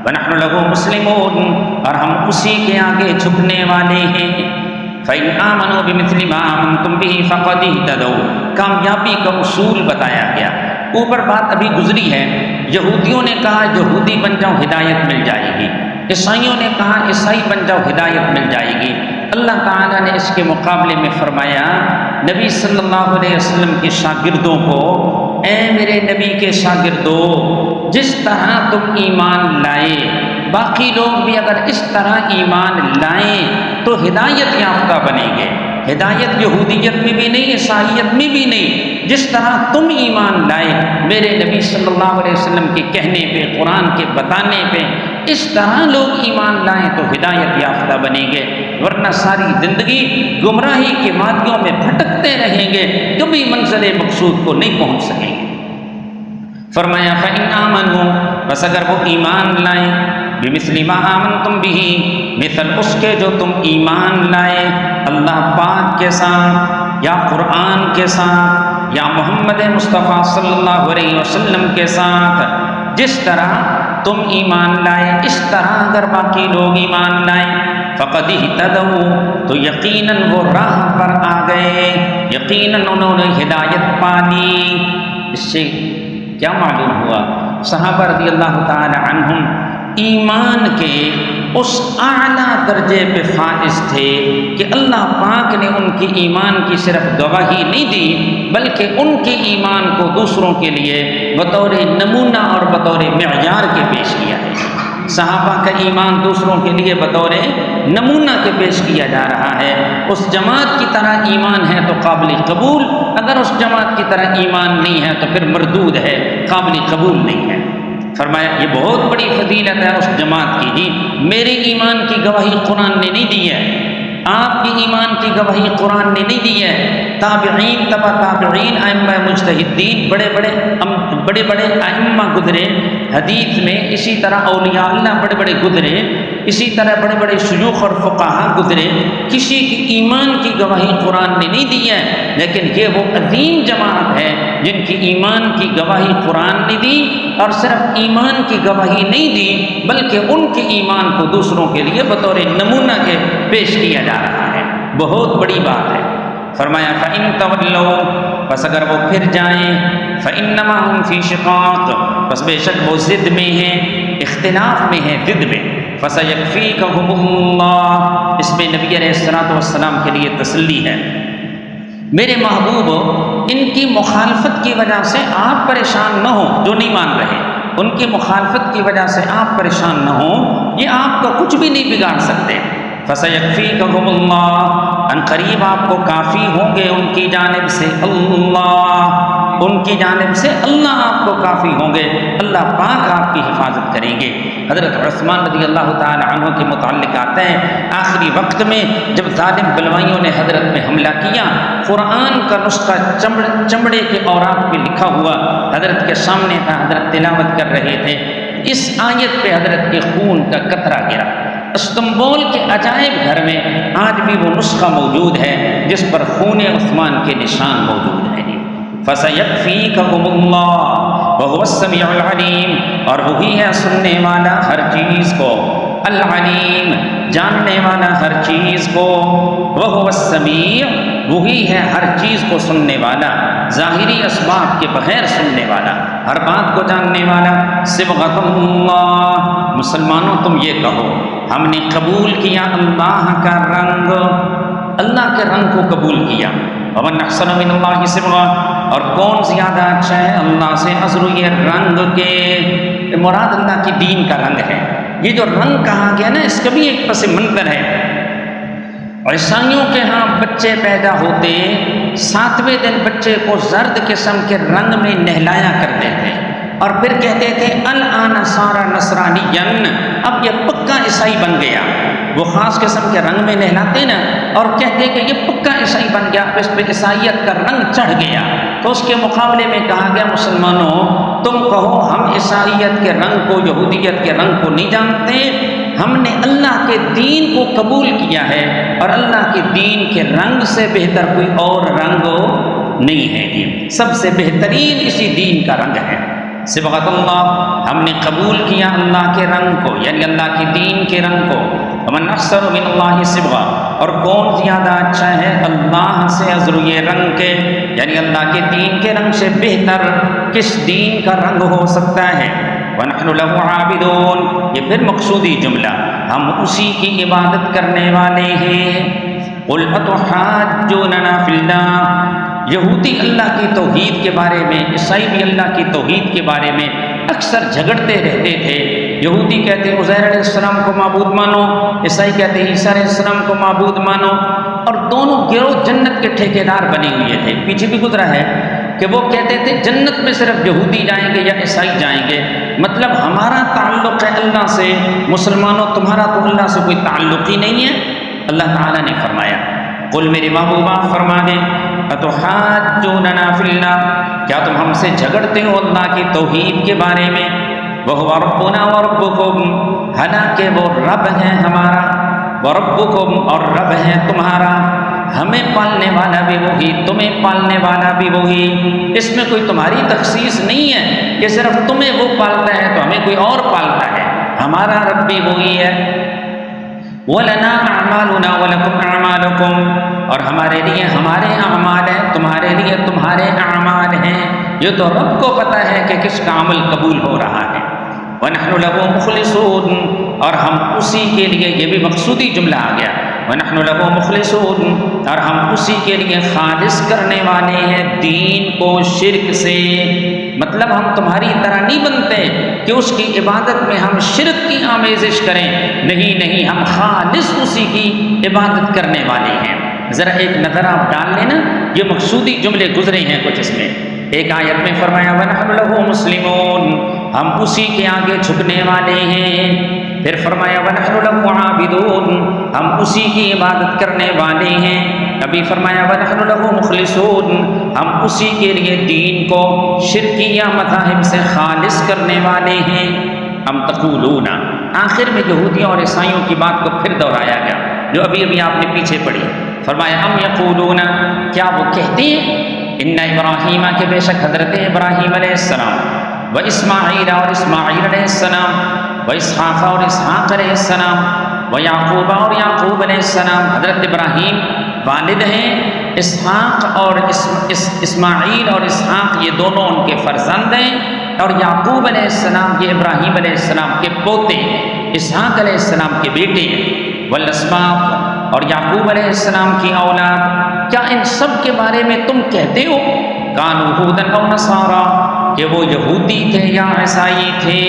وَنَحْنُ لَهُ مُسْلِمُونَ، اور ہم اسی کے آگے جھکنے والے ہیں۔ فَإِنْ آمَنُوا بِمِثْلِ مَا آمَنْتُمْ بِهِ فَقَدِ اهْتَدَوْا، کامیابی کا اصول بتایا گیا۔ اوپر بات ابھی گزری ہے، یہودیوں نے کہا یہودی بن جاؤ ہدایت مل جائے گی، عیسائیوں نے کہا عیسائی بن جاؤ ہدایت مل جائے گی۔ اللہ تعالیٰ نے اس کے مقابلے میں فرمایا نبی صلی اللہ علیہ وسلم کے شاگردوں کو، اے میرے نبی کے شاگردو، جس طرح تم ایمان لائے باقی لوگ بھی اگر اس طرح ایمان لائیں تو ہدایت یافتہ بنیں گے۔ ہدایت یہودیت میں بھی نہیں، عیسائیت میں بھی نہیں، جس طرح تم ایمان لائے میرے نبی صلی اللہ علیہ وسلم کے کہنے پہ، قرآن کے بتانے پہ، اس طرح لوگ ایمان لائیں تو ہدایت یافتہ بنیں گے، ورنہ ساری زندگی گمراہی کے وادیوں میں بھٹکتے رہیں گے، کبھی منزل مقصود کو نہیں پہنچ سکیں گے۔ فرمایا فَإِنْ آمَنُوا، بس اگر وہ ایمان لائیں بِمِثْلِ مَا آمَنْتُمْ بِهِ، مثل اس کے جو تم ایمان لائے اللہ پاک کے ساتھ یا قرآن کے ساتھ یا محمد مصطفیٰ صلی اللہ علیہ وسلم کے ساتھ، جس طرح تم ایمان لائے اس طرح اگر باقی لوگ ایمان لائیں فَقَدِ اهْتَدَوْا، تو یقیناً وہ راہ پر آ گئے، یقیناً انہوں نے ہدایت پا لی۔ اس سے کیا معلوم ہوا؟ صحابہ رضی اللہ تعالی عنہم ایمان کے اس اعلیٰ درجے پہ فائز تھے کہ اللہ پاک نے ان کی ایمان کی صرف گواہی نہیں دی بلکہ ان کے ایمان کو دوسروں کے لیے بطور نمونہ اور بطور معیار کے پیش کیا ہے۔ صحابہ کا ایمان دوسروں کے لیے بطور نمونہ کے پیش کیا جا رہا ہے۔ اس جماعت کی طرح ایمان ہے تو قابل قبول، اگر اس جماعت کی طرح ایمان نہیں ہے تو پھر مردود ہے، قابل قبول نہیں ہے۔ فرمایا یہ بہت بڑی فضیلت ہے اس جماعت کی، جی میرے ایمان کی گواہی قرآن نے نہیں دی ہے، آپ کی ایمان کی گواہی قرآن نے نہیں دی ہے، تابعین تبع تابعین ائمہ مجتہدین بڑے بڑے ائمہ گزرے حدیث میں، اسی طرح اولیاء اللہ بڑے بڑے گزرے، اسی طرح بڑے بڑے شیوخ اور فقہا گزرے، کسی کی ایمان کی گواہی قرآن نے نہیں دی ہے، لیکن یہ وہ عظیم جماعت ہے جن کی ایمان کی گواہی قرآن نے دی، اور صرف ایمان کی گواہی نہیں دی بلکہ ان کے ایمان کو دوسروں کے لیے بطور نمونہ کے پیش کیا جا رہا ہے۔ بہت بڑی بات ہے۔ فرمایا فَإِن تَوَلَّوْا، پس اگر وہ پھر جائیں، فَإِنَّمَا هُمْ فِي شِقَاقٍ، پس بے شک وہ ضد میں ہیں، اختلاف میں ہیں، ضد میں۔ فَسَيَكْفِيكَهُمُ اللَّهُ، اس میں نبی علیہ السلام کے لیے تسلی ہے۔ میرے محبوب ان کی مخالفت کی وجہ سے آپ پریشان نہ ہوں، جو نہیں مان رہے ان کی مخالفت کی وجہ سے آپ پریشان نہ ہوں، یہ آپ کو کچھ بھی نہیں بگاڑ سکتے۔ فَسَيَكْفِيكَهُمُ اللَّهُ، ان قریب آپ کو کافی ہوں گے ان کی جانب سے اللہ، ان کی جانب سے اللہ آپ کو کافی ہوں گے، اللہ پاک آپ کی حفاظت کریں گے۔ حضرت عثمان رضی اللہ تعالی عنہ کے متعلق آتے ہیں آخری وقت میں جب ظالم بلوائیوں نے حضرت میں حملہ کیا، قرآن کا نسخہ چمڑے کے اوراق پہ لکھا ہوا حضرت کے سامنے تھا، حضرت تلاوت کر رہے تھے، اس آیت پہ حضرت کے خون کا قطرہ گرا۔ استنبول کے عجائب گھر میں آج بھی وہ نسخہ موجود ہے جس پر خون عثمان کے نشان موجود ہیں۔ فَسَيَكْفِيكَهُمُ اللَّهُ وَهُوَ السَّمِيعُ الْعَلِيمُ، اور وہی ہے سننے والا ہر چیز کو، العلیم جاننے والا ہر چیز کو، وَهُوَ السَّمِيعُ وہی ہے ہر چیز کو سننے والا، ظاہری اسباب کے بغیر سننے والا، ہر بات کو جاننے والا۔ صبغۃ اللہ، مسلمانوں تم یہ کہو ہم نے قبول کیا اللہ کا رنگ، اللہ کے رنگ کو قبول کیا۔ وَمَنْ أَحْسَنُ مِنَ اللَّهِ صِبْغًا، اور کون زیادہ اچھا ہے اللہ سے عذر یہ رنگ کے، مراد اللہ کی دین کا رنگ ہے، یہ جو رنگ کہا گیا نا، اس کا بھی ایک پس منظر ہے۔ اور عیسائیوں کے ہاں بچے پیدا ہوتے 7ویں دن بچے کو زرد قسم کے رنگ میں نہلایا کرتے تھے اور پھر کہتے تھے الآن صار نصرانین، اب یہ پکا عیسائی بن گیا۔ وہ خاص قسم کے رنگ میں نہلاتے نا اور کہتے کہ یہ پکا عیسائی بن گیا، اس پہ عیسائیت کا رنگ چڑھ گیا۔ تو اس کے مقابلے میں کہا گیا مسلمانوں تم کہو ہم عیسائیت کے رنگ کو، یہودیت کے رنگ کو نہیں جانتے، ہم نے اللہ کے دین کو قبول کیا ہے اور اللہ کے دین کے رنگ سے بہتر کوئی اور رنگ نہیں ہے جی، سب سے بہترین اسی دین کا رنگ ہے۔ صبغۃ اللہ، ہم نے قبول کیا اللہ کے رنگ کو، یعنی اللہ کے دین کے رنگ کو۔ ومن احسن من اللہ صبغہ، اور کون زیادہ اچھا ہے اللہ سے عذر یہ رنگ کے، یعنی اللہ کے دین کے رنگ سے بہتر کس دین کا رنگ ہو سکتا ہے۔ وَنَحْنُ لَهُ عَابِدُونَ، یہ پھر مقصودی جملہ، ہم اسی کی عبادت کرنے والے ہیں۔ قُلْ أَتُحَاجُّونَنَا فِي اللَّهِ، یہودی اللہ کی توحید کے بارے میں، عیسائی بھی اللہ کی توحید کے بارے میں اکثر جھگڑتے رہتے تھے۔ یہودی کہتے ہیں عزیر علیہ السلام کو معبود مانو، عیسائی کہتے ہیں عیسیٰ علیہ السلام کو معبود مانو، اور دونوں گروہ جنت کے ٹھیکیدار بنے ہوئے تھے۔ پیچھے بھی گزرا ہے کہ وہ کہتے تھے جنت میں صرف یہودی جائیں گے یا عیسائی جائیں گے، مطلب ہمارا تعلق ہے اللہ سے، مسلمانوں تمہارا تو اللہ سے کوئی تعلق ہی نہیں ہے۔ اللہ تعالیٰ نے فرمایا قل میرے محبوب آپ فرما دیں اتحاجوننا فی اللہ، کیا تم ہم سے جھگڑتے ہو اللہ کی توحید کے بارے میں؟ وہو ربنا وربکم، حالانکہ وہ رب ہے ہمارا، وربکم اور رب ہے تمہارا، ہمیں پالنے والا بھی وہی، تمہیں پالنے والا بھی وہی۔ اس میں کوئی تمہاری تخصیص نہیں ہے کہ صرف تمہیں وہ پالتا ہے تو ہمیں کوئی اور پالتا ہے، ہمارا رب بھی وہی ہے۔ وَلَنَا أَعْمَالُنَا وَلَكُمْ أَعْمَالُكُمْ، اور ہمارے لیے ہمارے اعمال ہیں، تمہارے لیے تمہارے اعمال ہیں۔ یہ تو رب کو پتہ ہے کہ کس کا عمل قبول ہو رہا ہے۔ وَنَحْنُ لَهُ مُخْلِصُونَ، اور ہم اسی کے لیے، یہ بھی مقصودی جملہ آ گیا، وَنَحْنُ لَهُ مُخْلِصُونَ، اور ہم اسی کے لیے خالص کرنے والے ہیں دین کو شرک سے۔ مطلب ہم تمہاری طرح نہیں بنتے کہ اس کی عبادت میں ہم شرک کی آمیزش کریں، نہیں نہیں، ہم خالص اسی کی عبادت کرنے والے ہیں۔ ذرا ایک نظر آپ ڈال لینا، یہ مقصودی جملے گزرے ہیں کچھ اس میں۔ ایک آیت میں فرمایا وَنَحْنُ لَهُ مُسْلِمُونَ، ہم اسی کے آگے جھکنے والے ہیں۔ پھر فرمایا وَنَحْنُ لَهُ عَابِدُونَ، ہم اسی کی عبادت کرنے والے ہیں۔ ابھی فرمایا وَنَحْنُ لَهُ مُخْلِصُونَ، ہم اسی کے لیے دین کو شرکیہ مذاہب سے خالص کرنے والے ہیں۔ ام تقولون، آخر میں یہودیوں اور عیسائیوں کی بات کو پھر دہرایا گیا جو ابھی ابھی آپ نے پیچھے پڑھی۔ فرمایا ام یقولون، کیا وہ کہتے ہیں، ان ابراہیم، کہ بے شک حضرت ابراہیم علیہ السلام، و اسماعیل اور اسماعیل علیہ السلام، و اسحاق اور اسحاق علیہ السلام، و یعقوب اور یعقوب علیہ السلام، حضرت ابراہیم والد ہیں، اسحاق اور اسماعیل اور اسحاق یہ دونوں ان کے فرزند ہیں، اور یعقوب علیہ السلام یہ ابراہیم علیہ السلام کے پوتے ہیں، اسحاق علیہ السلام کے بیٹے ہیں، والاسباط اور یعقوب علیہ السلام کی اولاد۔ کیا ان سب کے بارے میں تم کہتے ہو کانوا ھودا او نصارا، کہ وہ یہودی تھے یا عیسائی تھے؟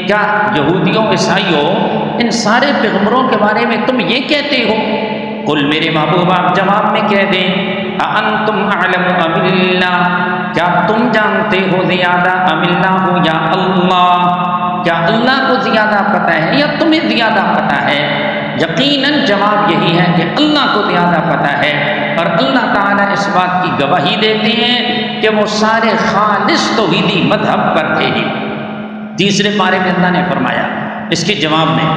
کیا یہودیوں عیسائیوں ان سارے پیغمبروں کے بارے میں تم یہ کہتے ہو؟ قل میرے محبوب آپ جواب میں کہہ دیں اانتم اعلم ام اللہ، کیا تم جانتے ہو زیادہ، ام اللہ یا اللہ، کیا اللہ کو زیادہ پتہ ہے یا تمہیں زیادہ پتہ ہے؟ یقیناً جواب یہی ہے کہ اللہ کو زیادہ پتہ ہے، اور اللہ تعالیٰ اس بات کی گواہی دیتے ہیں کہ وہ سارے خالص توحیدی مذہب پر تھے۔ تیسرے پارے میں اللہ نے فرمایا اس کے جواب میں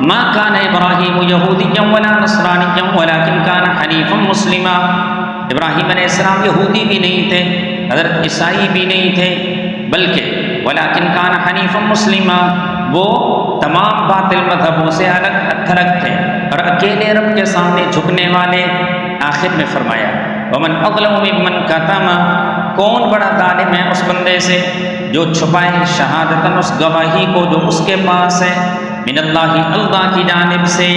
ما کان ابراہیم یہودیا ولا نصرانیا ولکن کان حنیفا مسلما، ابراہیم علیہ السلام یہودی بھی نہیں تھے، حضرت عیسائی بھی نہیں تھے، بلکہ ولکن کان حنیفا مسلما، وہ تمام باطل مذہبوں سے الگ تھلگ تھے اور اکیلے رب کے سامنے جھکنے والے۔ آخر میں فرمایا ومن اظلم ممن کتم، کون بڑا ظالم ہے اس بندے سے جو چھپائے شہادتاً اس گواہی کو جو اس کے پاس ہے، من اللہ، اللہ کی جانب سے،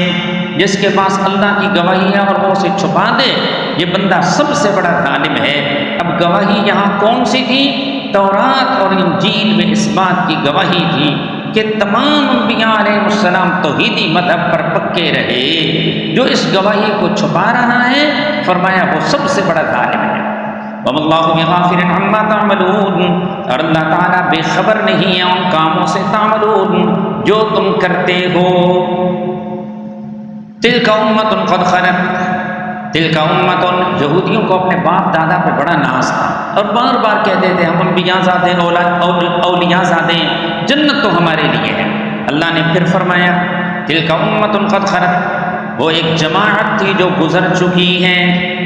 جس کے پاس اللہ کی گواہی ہے اور وہ اسے چھپا دے، یہ بندہ سب سے بڑا ظالم ہے۔ اب گواہی یہاں کون سی تھی؟ تورات اور انجیل میں اس بات کی گواہی تھی کہ تمام انبیاء علیہ السلام توحیدی مذہب پر پکے رہے، جو اس گواہی کو چھپا رہا ہے فرمایا وہ سب سے بڑا ظالم ہے۔ وَمَا اللَّهُ بِغَافِلٍ عَمَّا تَعْمَلُونَ، اور اللہ تعالیٰ بے خبر نہیں ہے ان کاموں سے، تعملون جو تم کرتے ہو۔ تِلْكَ أُمَّةٌ قَدْ خَلَتْ، تِلْكَ أُمَّةٌ، یہودیوں کو اپنے باپ دادا پہ بڑا ناز تھا اور بار بار کہتے تھے ہم انبیاء زادے اولیاء زادے، جنت تو ہمارے لیے ہے۔ اللہ نے پھر فرمایا تِلْكَ أُمَّةٌ قَدْ خَلَتْ، وہ ایک جماعت تھی جو گزر چکی ہے۔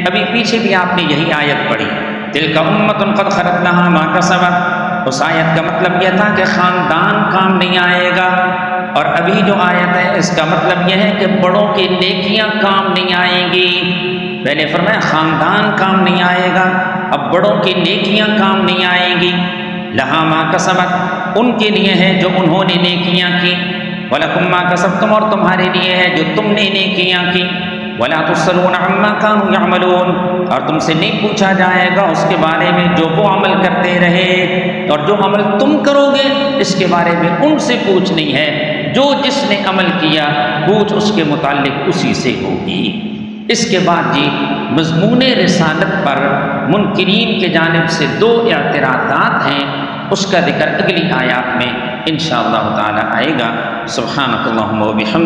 ابھی پیچھے بھی آپ نے یہی آیت پڑھی، تِلْكَ أُمَّةٌ قَدْ خَلَتْ لَهَا مَا كَسَبَتْ، اس آیت کا مطلب یہ تھا کہ خاندان کام نہیں آئے گا، اور ابھی جو آیت ہے اس کا مطلب یہ ہے کہ بڑوں کی نیکیاں کام نہیں آئیں گی۔ پہلے فرمایا خاندان کام نہیں آئے گا، اب بڑوں کی نیکیاں کام نہیں آئیں گی۔ لہا ما کسبت، ان کے لیے ہے جو انہوں نے نیکیاں کی، وَلَكُمْ مَا كَسَبْتُمْ، اور تمہارے لیے ہے جو تم نے نیکیاں کی، وَلَا تُسْأَلُونَ عَمَّا كَانُوا يَعْمَلُونَ، اور تم سے نہیں پوچھا جائے گا اس کے بارے میں جو وہ عمل کرتے رہے، اور جو عمل تم کرو گے اس کے بارے میں ان سے پوچھنی ہے، جو جس نے عمل کیا پوچھ اس کے متعلق اسی سے ہوگی۔ اس کے بعد جی مضمون رسالت پر منکرین کے جانب سے 2 اعتراضات ہیں، اس کا ذکر اگلی آیات میں انشاءاللہ تعالی آئے گا۔ سبحانک اللہم و بحمدک۔